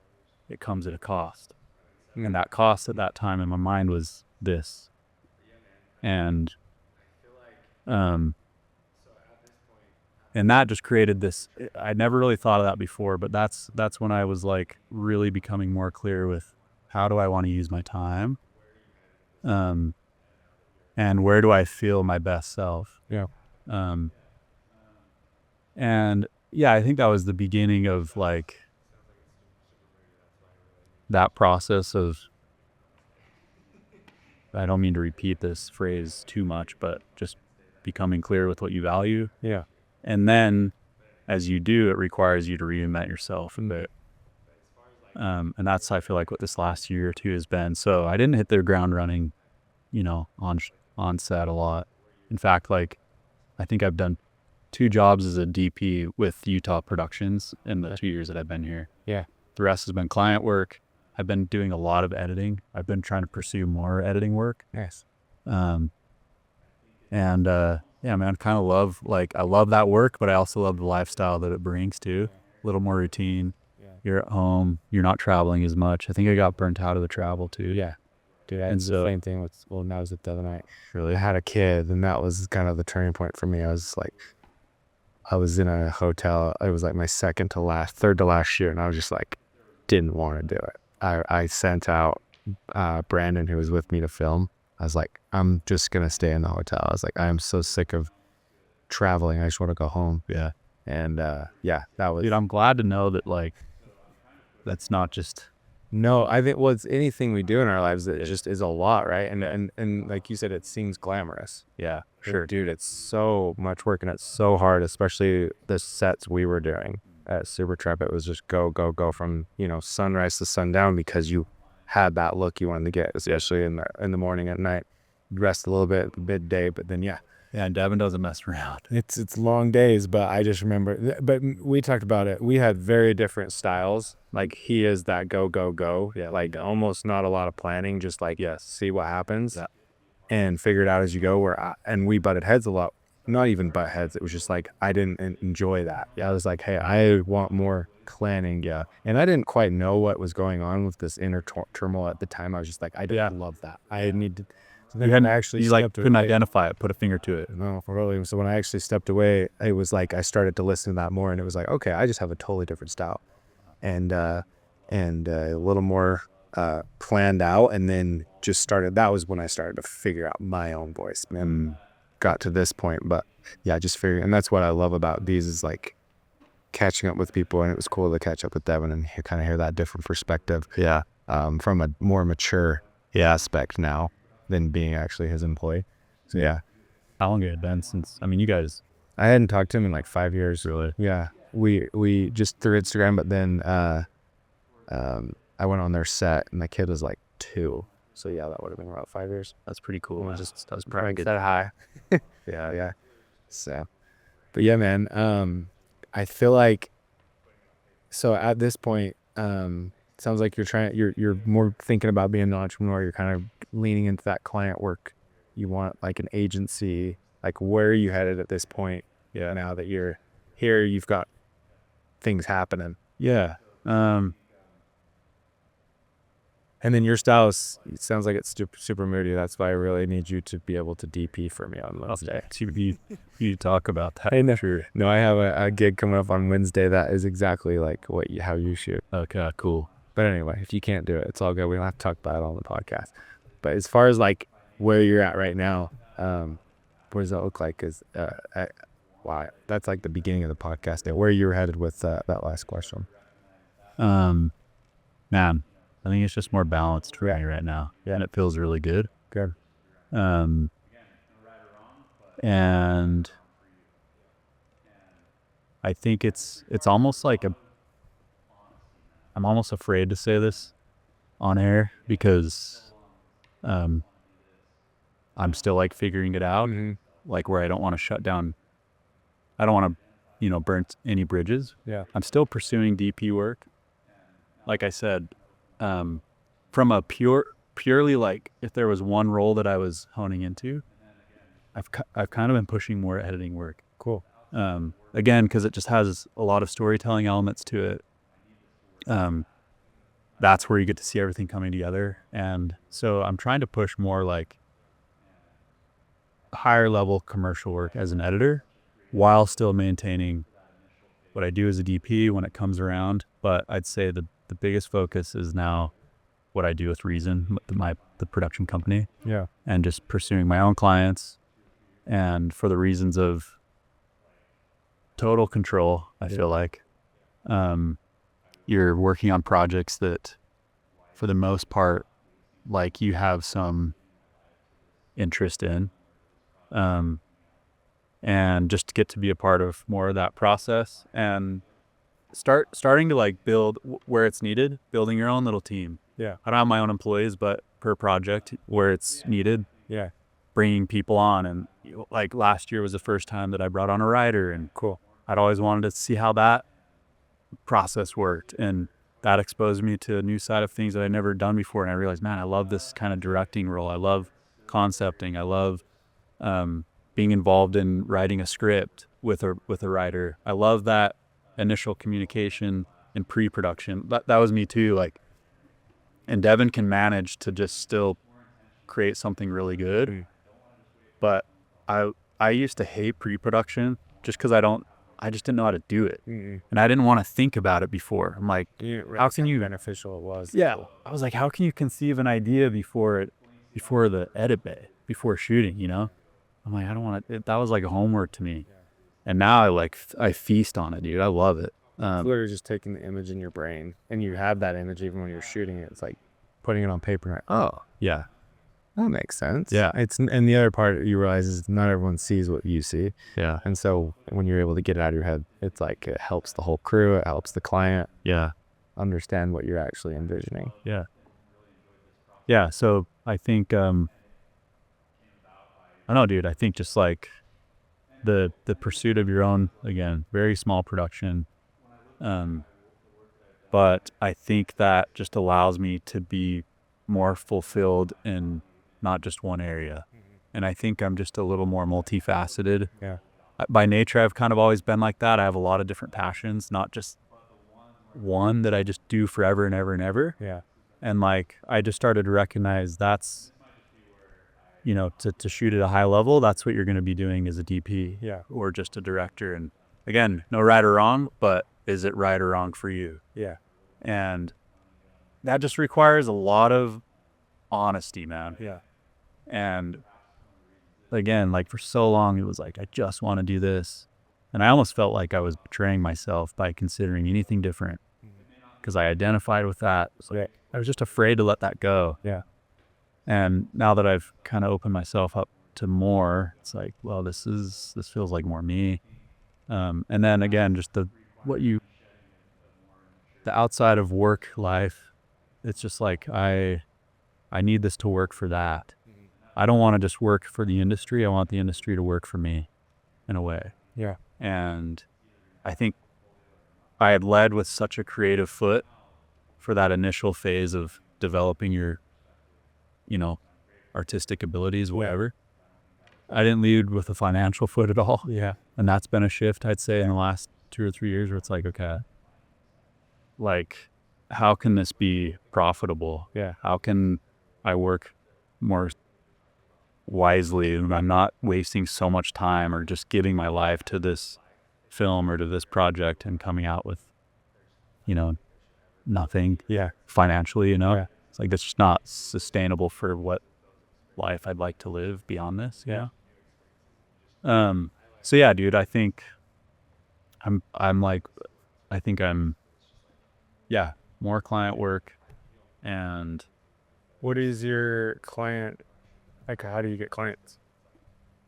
S1: it comes at a cost. And that cost at that time in my mind was this. And that just created this. I never really thought of that before, but that's when I was like really becoming more clear with how do I want to use my time. And where do I feel my best self?
S2: Yeah.
S1: And yeah, I think that was the beginning of like that process of, I don't mean to repeat this phrase too much, but just becoming clear with what you value.
S2: Yeah.
S1: And then as you do, it requires you to reinvent yourself a bit. And that's, I feel like, what this last year or two has been. So I didn't hit the ground running, on set a lot. In fact, like I think I've done 2 jobs as a DP with Utah Productions in the 2 years that I've been here.
S2: Yeah.
S1: The rest has been client work. I've been doing a lot of editing. I've been trying to pursue more editing work.
S2: Nice.
S1: Yeah, man, I love that work, but I also love the lifestyle that it brings too. A little more routine.
S2: Yeah.
S1: You're at home. You're not traveling as much. I think I got burnt out of the travel too.
S2: Yeah. Dude, I had the same thing with, now was it the other night?
S1: Really?
S2: I had a kid, and that was kind of the turning point for me. I was in a hotel. It was like my third to last year, and I was just like, didn't want to do it. I sent out Brandon, who was with me to film. I was like, I'm just going to stay in the hotel. I was like, I am so sick of traveling. I just want to go home.
S1: Yeah.
S2: And that was...
S1: Dude, I'm glad to know that like, that's not just...
S2: No, I think it's anything we do in our lives that just is a lot, right? And like you said, it seems glamorous.
S1: Yeah, sure.
S2: Dude, it's so much work and it's so hard, especially the sets we were doing at Super Trap. It was just go from, sunrise to sundown, because you had that look you wanted to get, especially in the morning, at night. You'd rest a little bit midday, but then
S1: Yeah, and Devin doesn't mess around.
S2: It's long days, but I just remember. But we talked about it. We had very different styles. Like he is that go go go.
S1: Yeah.
S2: Like almost not a lot of planning. Just like
S1: Yes.
S2: see what happens,
S1: Yeah.
S2: and figure it out as you go. And we butted heads a lot. Not even butt heads. It was just like I didn't enjoy that. Yeah, I was like, hey, I want more planning. Yeah, and I didn't quite know what was going on with this inner turmoil at the time. I was just like, I didn't love that. I needed. So then
S1: You hadn't
S2: actually
S1: you like
S2: stepped
S1: couldn't
S2: away.
S1: identify it, put a finger to it.
S2: No, really. So when I actually stepped away, it was like I started to listen to that more, and it was like, okay, I just have a totally different style, and a little more planned out. And then just started. That was when I started to figure out my own voice, and got to this point. But yeah, just figuring, and that's what I love about these is like catching up with people, and it was cool to catch up with Devin and kind of hear that different perspective.
S1: Yeah.
S2: From a more mature aspect now than being actually his employee. So yeah.
S1: How long had it been since? I mean, you guys.
S2: I hadn't talked to him in like 5 years.
S1: Really?
S2: Yeah. We just through Instagram, but then I went on their set and the kid was like 2. So yeah, that would have been about 5 years.
S1: That's pretty cool.
S2: We'll
S1: Man.
S2: just
S1: That was probably good.
S2: said hi. Yeah. So, but yeah, man. I feel like so at this point, sounds like you're more thinking about being an entrepreneur. You're kind of leaning into that client work. You want like an agency. Like where are you headed at this point? Yeah. Now that you're here, you've got things happening.
S1: Yeah.
S2: And then your style it sounds like it's super moody. That's why I really need you to be able to DP for me on Wednesday.
S1: You talk about that.
S2: Hey, no, I have a gig coming up on Wednesday that is exactly like how you shoot.
S1: Okay, cool.
S2: But anyway, if you can't do it, it's all good. We don't have to talk about it on the podcast. But as far as like where you're at right now, what does that look like? Wow, that's like the beginning of the podcast. Where you're headed with that last question?
S1: Man, I think it's just more balanced for me right now, and it feels really good.
S2: Good.
S1: And I think it's almost like I'm almost afraid to say this on air because I'm still like figuring it out, like where I don't want to shut down. I don't want to, burn any bridges.
S2: Yeah.
S1: I'm still pursuing DP work. Like I said, from a purely like if there was one role that I was honing into, I've kind of been pushing more editing work.
S2: Cool.
S1: Again, because it just has a lot of storytelling elements to it. That's where you get to see everything coming together. And so I'm trying to push more like higher level commercial work as an editor while still maintaining what I do as a DP when it comes around. But I'd say the biggest focus is now what I do with Reason, the production company.
S2: Yeah.
S1: And just pursuing my own clients. And for the reasons of total control, I feel like you're working on projects that for the most part, like you have some interest in. And just to get to be a part of more of that process and starting to like build where it's needed, building your own little team.
S2: Yeah.
S1: I don't have my own employees, but per project where it's needed,
S2: Yeah.
S1: bringing people on. And like last year was the first time that I brought on a writer, and
S2: Cool.
S1: I'd always wanted to see how that process worked. And that exposed me to a new side of things that I'd never done before. And I realized, man, I love this kind of directing role. I love concepting. I love being involved in writing a script with a writer. I love that initial communication and pre-production. That was me too. Like, and Devin can manage to just still create something really good. But I used to hate pre-production just because I just didn't know how to do it. And I didn't want to think about it before. I'm like, how can you
S2: beneficial it was?
S1: Yeah. I was like, how can you conceive an idea before the edit bay, before shooting, I'm like, I don't want to, that was like homework to me. And now I feast on it, dude. I love it.
S2: Literally just taking the image in your brain, and you have that image even when you're shooting it. It's like putting it on paper. And like, oh,
S1: yeah,
S2: that makes sense.
S1: Yeah.
S2: And the other part you realize is not everyone sees what you see.
S1: Yeah.
S2: And so when you're able to get it out of your head, it's like it helps the whole crew. It helps the client.
S1: Yeah.
S2: Understand what you're actually envisioning.
S1: Yeah. Yeah. So I think, I don't know, dude. I think just like the pursuit of your own, again, very small production. But I think that just allows me to be more fulfilled in not just one area. And I think I'm just a little more multifaceted.
S2: Yeah.
S1: By nature, I've kind of always been like that. I have a lot of different passions, not just one that I just do forever and ever and ever.
S2: Yeah.
S1: And like, I just started to recognize that's, you know, to shoot at a high level, that's what you're going to be doing as a DP,
S2: Yeah.
S1: or just a director. And again, no right or wrong, but is it right or wrong for you?
S2: Yeah.
S1: And that just requires a lot of honesty, man.
S2: Yeah.
S1: And again, like for so long, it was like, I just want to do this. And I almost felt like I was betraying myself by considering anything different, because I identified with that. So
S2: Right.
S1: I was just afraid to let that go.
S2: Yeah.
S1: And now that I've kind of opened myself up to more, it's like, well, this feels like more me. And then again, just the outside of work life, it's just like, I need this to work for that. I don't want to just work for the industry. I want the industry to work for me in a way.
S2: Yeah.
S1: And I think I had led with such a creative foot for that initial phase of developing your, you know, artistic abilities, whatever. I didn't lead with a financial foot at all.
S2: Yeah.
S1: And that's been a shift, I'd say, in the last 2 or 3 years, where it's like, okay, like, how can this be profitable?
S2: Yeah.
S1: How can I work more wisely, and I'm not wasting so much time or just giving my life to this film or to this project and coming out with, you know, nothing
S2: Yeah.
S1: financially, you know?
S2: Yeah.
S1: It's like, that's just not sustainable for what life I'd like to live beyond this.
S2: Yeah.
S1: So yeah, dude, I think I'm more client work. And
S2: What is your client, like, how do you get clients?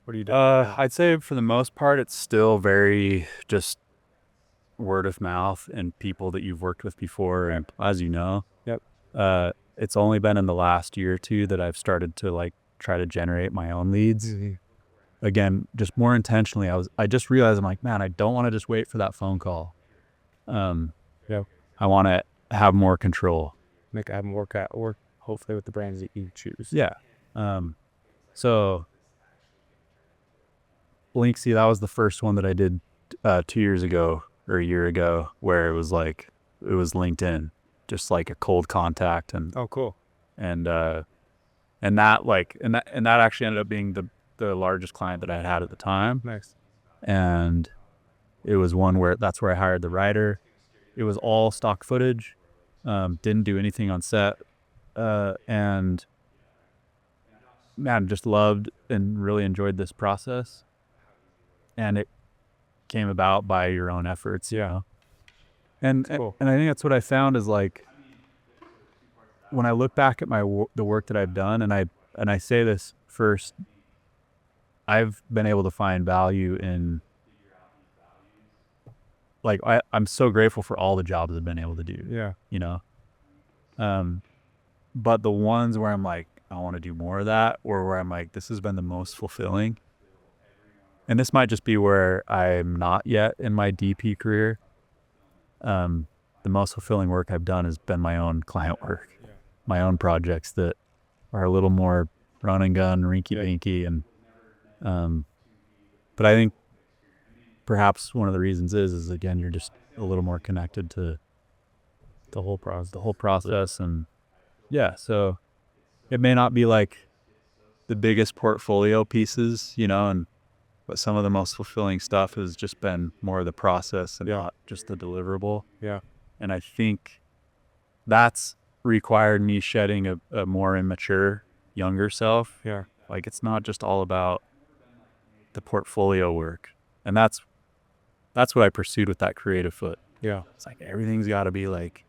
S2: What do you do?
S1: I'd say for the most part, it's still very just word of mouth and people that you've worked with before. And as you know,
S2: Yep.
S1: It's only been in the last year or two that I've started to like try to generate my own leads. Again, just more intentionally. I just realized, I'm like, man, I don't want to just wait for that phone call.
S2: Yep.
S1: I want to have more control.
S2: Have them work hopefully with the brands that you choose.
S1: Yeah. So Linksy, that was the first one that I did 2 years ago or a year ago, where it was like, it was LinkedIn, just like a cold contact. And
S2: Oh, cool.
S1: and that actually ended up being the largest client that I had at the time.
S2: Nice.
S1: And it was one where that's where I hired the writer. It was all stock footage, didn't do anything on set, and man, just loved and really enjoyed this process. And it came about by your own efforts, you know. And
S2: cool.
S1: and I think that's what I found is, like, when I look back at the work that I've done, and I say this first, I've been able to find value in, like, I'm so grateful for all the jobs I've been able to do.
S2: Yeah.
S1: You know, but the ones where I'm like, I want to do more of that, or where I'm like, this has been the most fulfilling. And this might just be where I'm not yet in my DP career. The most fulfilling work I've done has been my own client work, my own projects that are a little more run and gun, rinky dinky. And, but I think perhaps one of the reasons is again, you're just a little more connected to the whole process. And yeah, so it may not be like the biggest portfolio pieces, you know, but some of the most fulfilling stuff has just been more of the process and not just the deliverable.
S2: Yeah.
S1: And I think that's required me shedding a more immature, younger self.
S2: Yeah.
S1: Like, it's not just all about the portfolio work. And that's what I pursued with that creative foot.
S2: Yeah.
S1: It's like, everything's got to be like,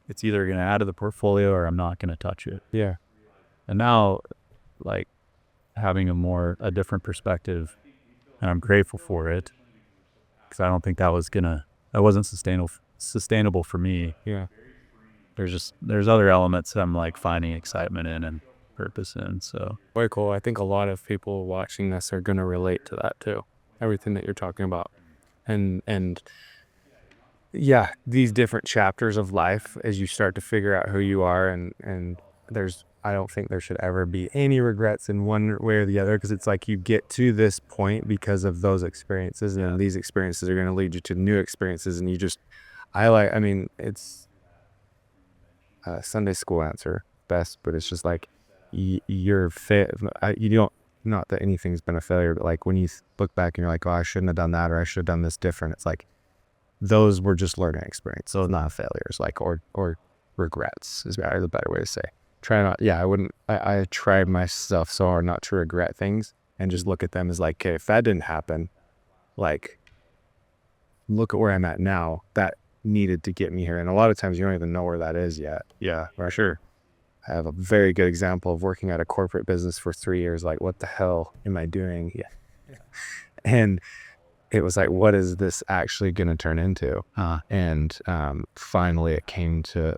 S1: it's either going to add to the portfolio or I'm not going to touch it.
S2: Yeah.
S1: And now, like, having a different perspective, and I'm grateful for it, because I don't think that wasn't sustainable for me.
S2: Yeah.
S1: There's other elements that I'm like finding excitement in and purpose in. So
S2: Very cool. I think a lot of people watching this are going to relate to that too. everything that you're talking about. And yeah, these different chapters of life as you start to figure out who you are, and I don't think there should ever be any regrets in one way or the other, because it's like you get to this point because of those experiences, and then these experiences are going to lead you to new experiences, and I mean, it's a Sunday school answer best, but it's just like you're fit. You don't, not that anything's been a failure, but like when you look back and you're like, oh, I shouldn't have done that, or I should have done this different. It's like, those were just learning experience. Those not failures, like, or regrets is the better way to say. I try myself so hard not to regret things and just look at them as like, okay, if that didn't happen, like, look at where I'm at now. That needed to get me here. And a lot of times you don't even know where that is yet.
S1: Yeah, for sure.
S2: I have a very good example of working at a corporate business for 3 years. Like, what the hell am I doing? Yeah. And it was like, what is this actually going to turn into? And finally I came to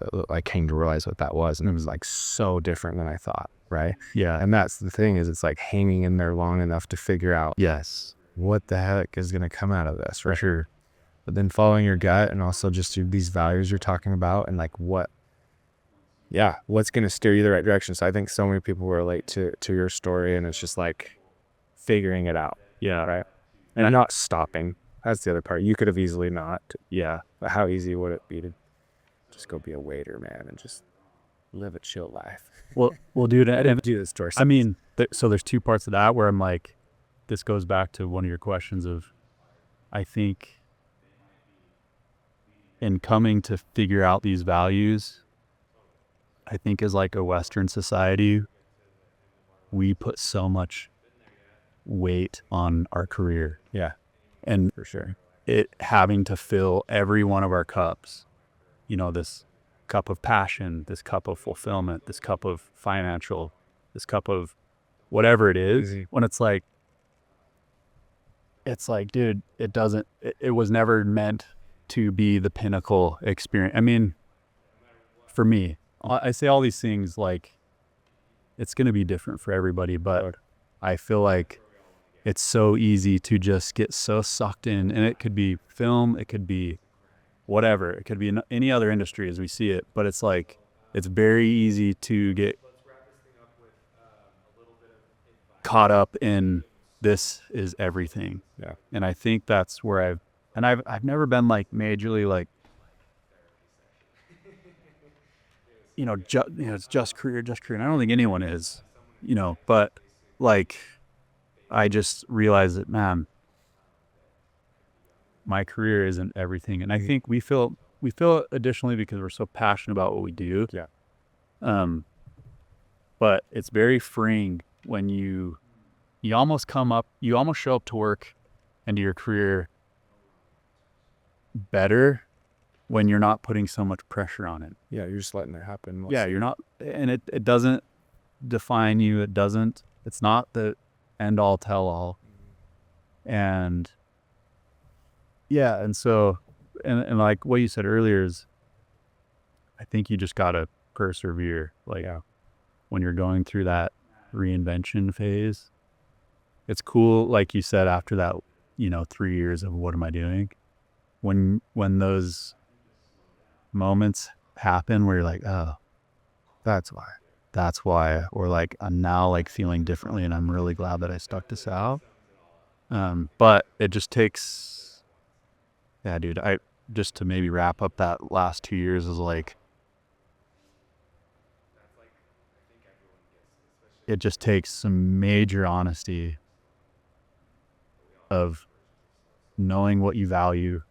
S2: realize what that was. And it was like so different than I thought. Right.
S1: Yeah.
S2: And that's the thing, is it's like hanging in there long enough to figure out,
S1: Yes,
S2: what the heck is going to come out of this.
S1: for
S2: Right?
S1: sure.
S2: But then following your gut, and also just these values you're talking about, and like what's going to steer you the right direction. So I think so many people relate to your story, and it's just like figuring it out.
S1: Yeah.
S2: Right. And not stopping. That's the other part. You could have easily not.
S1: Yeah.
S2: But how easy would it be to just go be a waiter, man, and just live a chill life?
S1: Well, dude,
S2: I didn't do this story.
S1: I mean, so there's two parts of that where I'm like, this goes back to one of your questions of, I think in coming to figure out these values, I think as like a Western society, we put so much weight on our career.
S2: Yeah,
S1: And
S2: for sure.
S1: it having to fill every one of our cups, this cup of passion, this cup of fulfillment, this cup of financial, this cup of whatever it is.
S2: Easy.
S1: When it's like, dude, it was never meant to be the pinnacle experience. I mean, for me, I say all these things like it's going to be different for everybody, but I feel like it's so easy to just get so sucked in, and it could be film, it could be whatever, it could be in any other industry as we see it, but it's like, it's very easy to get caught up in this is everything.
S2: Yeah.
S1: And I think that's where I've never been like majorly like, it's just career. And I don't think anyone is, but like, I just realized that, man, my career isn't everything. And I think we feel it additionally because we're so passionate about what we do.
S2: Yeah.
S1: But it's very freeing when you almost show up to work and to your career better when you're not putting so much pressure on it.
S2: Yeah, you're just letting it happen.
S1: Yeah, you're not, and it doesn't define you. It's not the end all tell all. And yeah, and so, and like what you said earlier is, I think you just gotta persevere. Like, when you're going through that reinvention phase, it's cool. Like you said, after that, 3 years of what am I doing? When those moments happen where you're like, oh, that's why, or like, I'm now like feeling differently, and I'm really glad that I stuck this out. But it just takes, dude, just to maybe wrap up that last 2 years is like, it just takes some major honesty of knowing what you value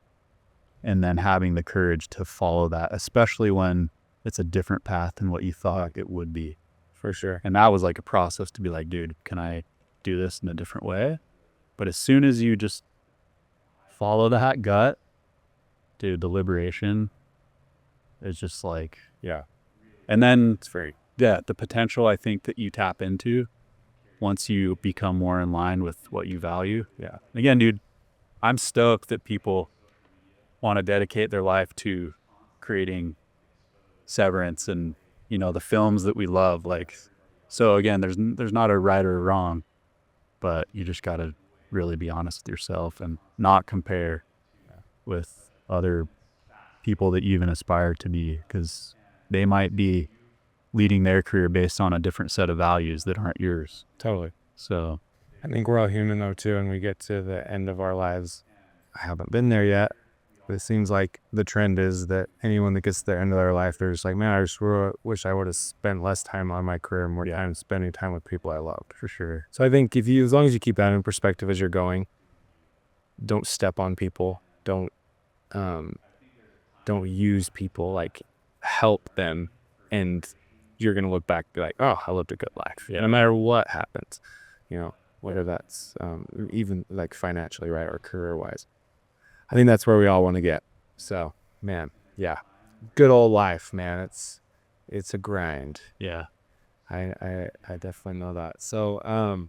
S1: and then having the courage to follow that, especially when it's a different path than what you thought it would be.
S2: For sure.
S1: And that was like a process to be like, dude, can I do this in a different way? But as soon as you just follow that gut, dude, the liberation is just like,
S2: Yeah.
S1: and then
S2: It's very,
S1: the potential I think that you tap into once you become more in line with what you value.
S2: yeah.
S1: Again, dude, I'm stoked that people want to dedicate their life to creating Severance and, the films that we love. Like, so again, there's not a right or wrong, but you just got to really be honest with yourself and not compare with other people that you even aspire to be, because they might be leading their career based on a different set of values that aren't yours.
S2: Totally.
S1: So
S2: I think we're all human though too, and we get to the end of our lives. I haven't been there yet, but it seems like the trend is that anyone that gets to the end of their life, they're just like, man, I just wish I would have spent less time on my career and more time spending time with people I loved.
S1: for sure.
S2: So I think as long as you keep that in perspective as you're going, don't step on people, don't use people, like help them, and you're gonna look back and be like, oh, I lived a good life. No matter what happens, whether that's even like financially, right, or career wise. I think that's where we all want to get. So, man, yeah, good old life, man. It's a grind.
S1: Yeah.
S2: I definitely know that. So,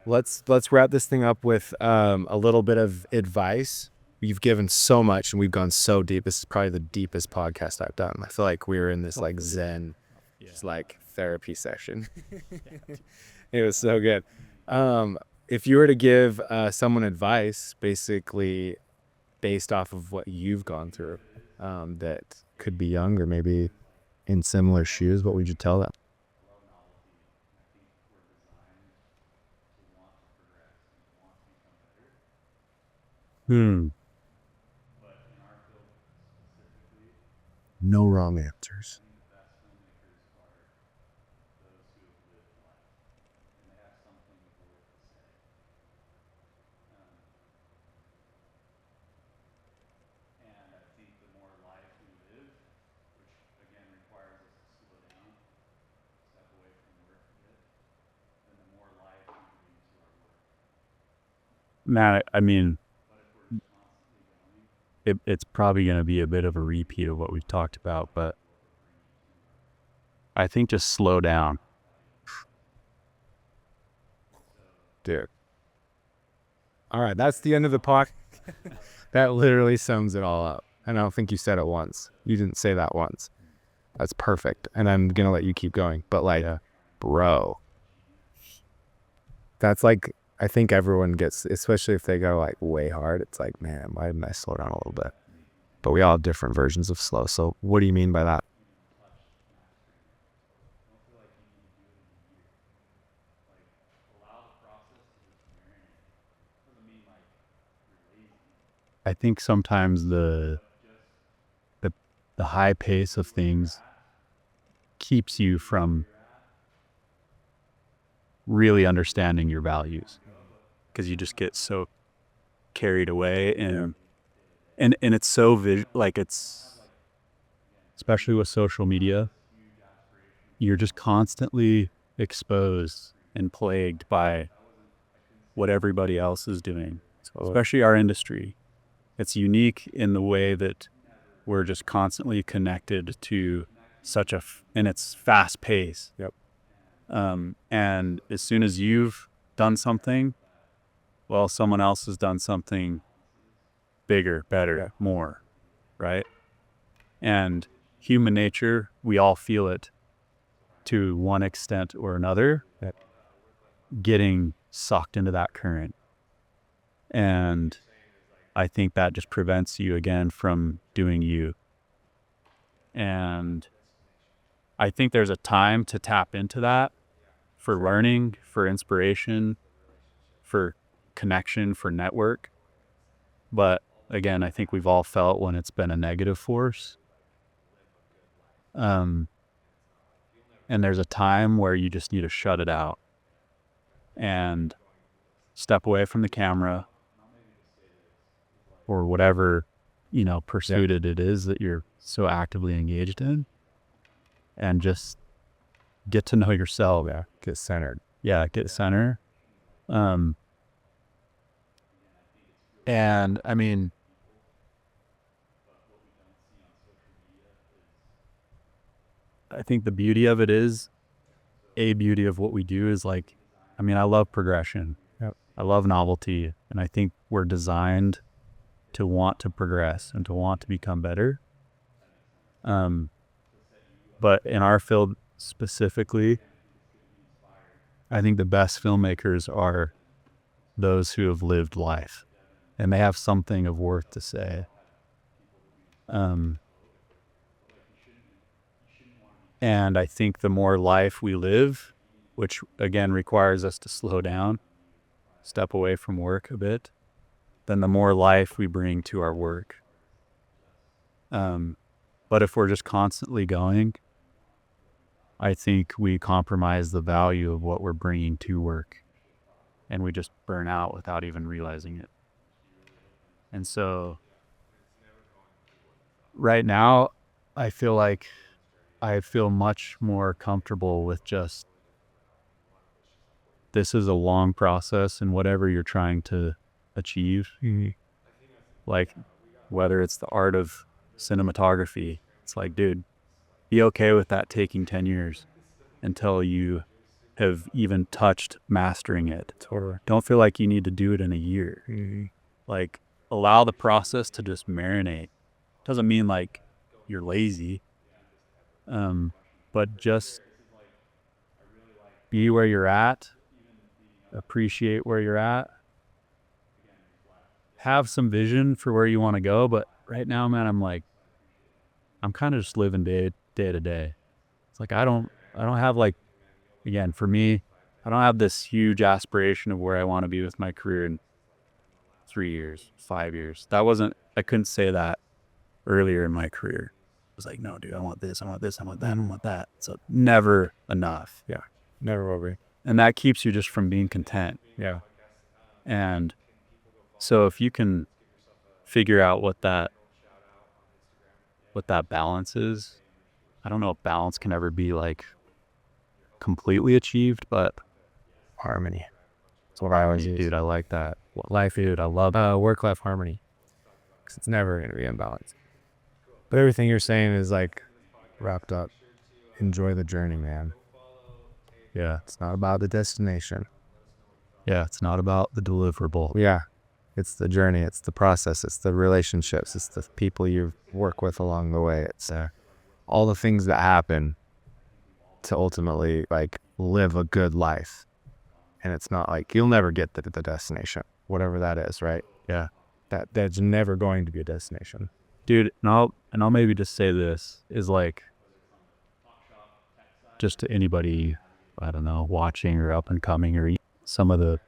S2: let's wrap this thing up with a little bit of advice. You've given so much, and we've gone so deep. This is probably the deepest podcast I've done. I feel like we were in this like Zen, just like therapy session. It was so good. If you were to give someone advice, basically based off of what you've gone through, that could be young or maybe in similar shoes, what would you tell them? No wrong answers.
S1: Man, I mean, it's probably going to be a bit of a repeat of what we've talked about, but I think just slow down.
S2: Dude. All right, that's the end of the podcast. That literally sums it all up. And I don't think you said it once. You didn't say that once. That's perfect. And I'm going to let you keep going. But like, bro, that's like, I think everyone gets, especially if they go like way hard, it's like, man, why didn't I slow down a little bit? But we all have different versions of slow. So what do you mean by that?
S1: I think sometimes the high pace of things keeps you from really understanding your values, because you just get so carried away and it's so like it's, especially with social media, you're just constantly exposed and plagued by what everybody else is doing, especially our industry. It's unique in the way that we're just constantly connected to and it's fast pace.
S2: Yep.
S1: And as soon as you've done something, well, someone else has done something bigger, better, more, right? And human nature, we all feel it to one extent or another, getting sucked into that current. And I think that just prevents you again from doing you. And I think there's a time to tap into that for learning, for inspiration, for connection, for network. But again, I think we've all felt when it's been a negative force. And there's a time where you just need to shut it out and step away from the camera or whatever, pursuit it is that you're so actively engaged in, and just get to know yourself.
S2: Yeah. Get centered.
S1: Yeah. Get centered. And I mean, I think the beauty of it is, a beauty of what we do is like, I mean, I love progression.
S2: Yep.
S1: I love novelty. And I think we're designed to want to progress and to want to become better. But in our field specifically, I think the best filmmakers are those who have lived life, and they have something of worth to say. And I think the more life we live, which again requires us to slow down, step away from work a bit, then the more life we bring to our work. But if we're just constantly going, I think we compromise the value of what we're bringing to work, and we just burn out without even realizing it. And so right now, I feel like I feel much more comfortable with just, this is a long process, and whatever you're trying to achieve, like whether it's the art of cinematography, it's like, dude, be okay with that taking 10 years until you have even touched mastering it.
S2: Totally.
S1: Don't feel like you need to do it in a year. Like, allow the process to just marinate. Doesn't mean like you're lazy, but just be where you're at, appreciate where you're at, have some vision for where you want to go. But right now, man, I'm kind of just living day to day. It's like I don't have, like, again, for me, I don't have this huge aspiration of where I want to be with my career in 3 years, 5 years. I couldn't say that earlier in my career. I was like, no, dude, I want this, I want this, I want that, I want that. So never enough.
S2: Yeah, never will be.
S1: And that keeps you just from being content.
S2: Yeah.
S1: And so if you can figure out what that balance is, I don't know if balance can ever be like completely achieved, but
S2: Harmony. That's what I always use.
S1: Dude, I like that.
S2: Life, dude, I love work-life harmony, because it's never going to be imbalanced. But everything you're saying is like wrapped up. Enjoy the journey, man.
S1: Yeah.
S2: It's not about the destination.
S1: Yeah, it's not about the deliverable.
S2: Yeah. It's the journey. It's the process. It's the relationships. It's the people you work with along the way. It's all the things that happen to ultimately like live a good life. And it's not like you'll never get to the destination, whatever that is, right?
S1: Yeah.
S2: That's never going to be a destination.
S1: Dude, and I'll maybe just say this is like, just to anybody, I don't know, watching or up and coming, or some of the,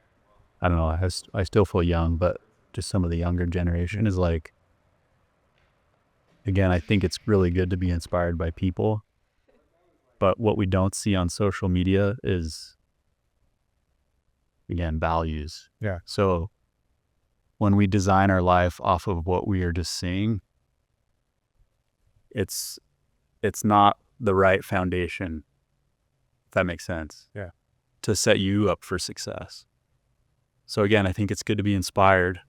S1: I don't know, I still feel young, but just some of the younger generation is like, again, I think it's really good to be inspired by people, but what we don't see on social media is, again, values.
S2: Yeah.
S1: So when we design our life off of what we are just seeing, it's not the right foundation, if that makes sense.
S2: Yeah.
S1: To set you up for success. So again, I think it's good to be inspired.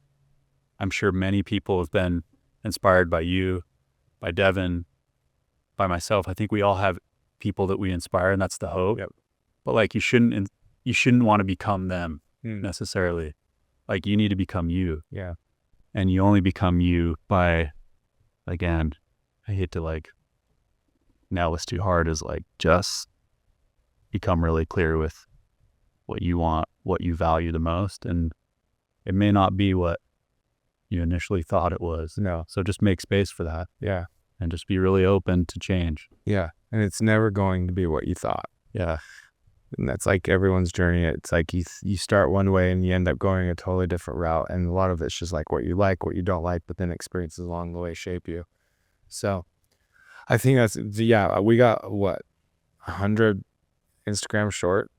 S1: I'm sure many people have been inspired by you, by Devin, by myself. I think we all have people that we inspire, and that's the hope.
S2: Yep.
S1: But like, you shouldn't want to become them necessarily. Like, you need to become you.
S2: Yeah.
S1: And you only become you by, again, I hate to like nail this too hard, is like, just become really clear with what you want, what you value the most. And it may not be what you initially thought it was.
S2: No.
S1: So just make space for that.
S2: Yeah.
S1: And just be really open to change.
S2: Yeah. And it's never going to be what you thought.
S1: Yeah.
S2: And that's like everyone's journey. It's like you start one way and you end up going a totally different route. And a lot of it's just like what you like, what you don't like, but then experiences along the way shape you. So I think that's, yeah, we got what, 100 Instagram shorts,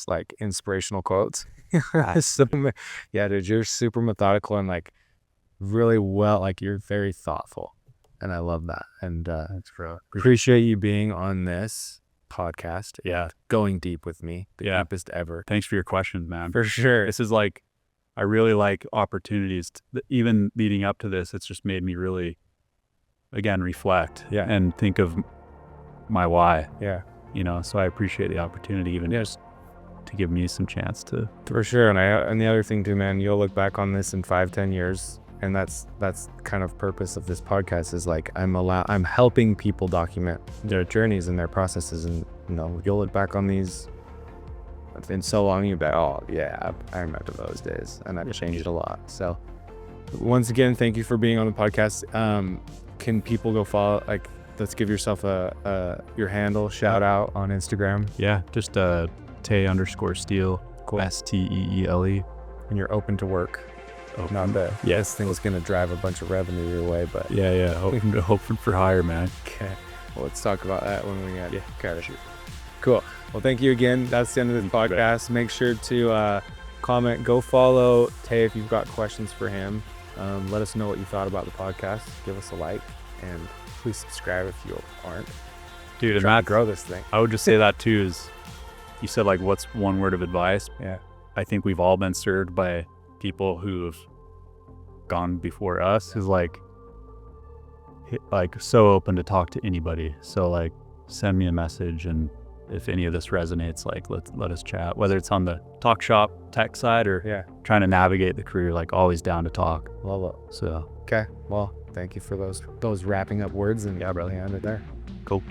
S2: like inspirational quotes. So, yeah, dude, you're super methodical and like really well, like you're very thoughtful. And I love that. And appreciate you being on this podcast.
S1: Yeah.
S2: Going deep with me. The deepest ever.
S1: Thanks for your questions, man.
S2: For sure.
S1: This is like, I really like opportunities. Even leading up to this, it's just made me really, again, reflect and think of my why.
S2: Yeah.
S1: So I appreciate the opportunity, even just to give me some chance to.
S2: For sure. And the other thing too, man, you'll look back on this in 5-10 years. And that's kind of purpose of this podcast is like, I'm helping people document their journeys and their processes. And, you'll look back on these it's been so long, you'll be like, oh yeah, I remember those days, and I've changed a lot. So once again, thank you for being on the podcast. Can people go follow, like, let's give yourself your handle, shout out on Instagram.
S1: Yeah, just Tay Steele,
S2: Cool.
S1: Steele.
S2: And you're open to work. Not that this thing was going to drive a bunch of revenue your way, but
S1: Yeah, hoping for higher, man.
S2: okay. Well, let's talk about that when we get kind of shoot. Cool. Well, thank you again. That's the end of this podcast. Make sure to comment, go follow Tay if you've got questions for him. Let us know what you thought about the podcast. Give us a like, and please subscribe if you aren't.
S1: Dude, and
S2: Trying to
S1: that's,
S2: grow this thing.
S1: I would just say that too is, you said like, what's one word of advice?
S2: Yeah.
S1: I think we've all been served by people who have gone before us, is like so open to talk to anybody. So like, send me a message, and if any of this resonates, like let us chat, whether it's on the talk shop tech side or trying to navigate the career, like always down to talk.
S2: Love it.
S1: So
S2: Okay. Well, thank you for those wrapping up words, and
S1: Yeah, brother.
S2: end it there.
S1: cool.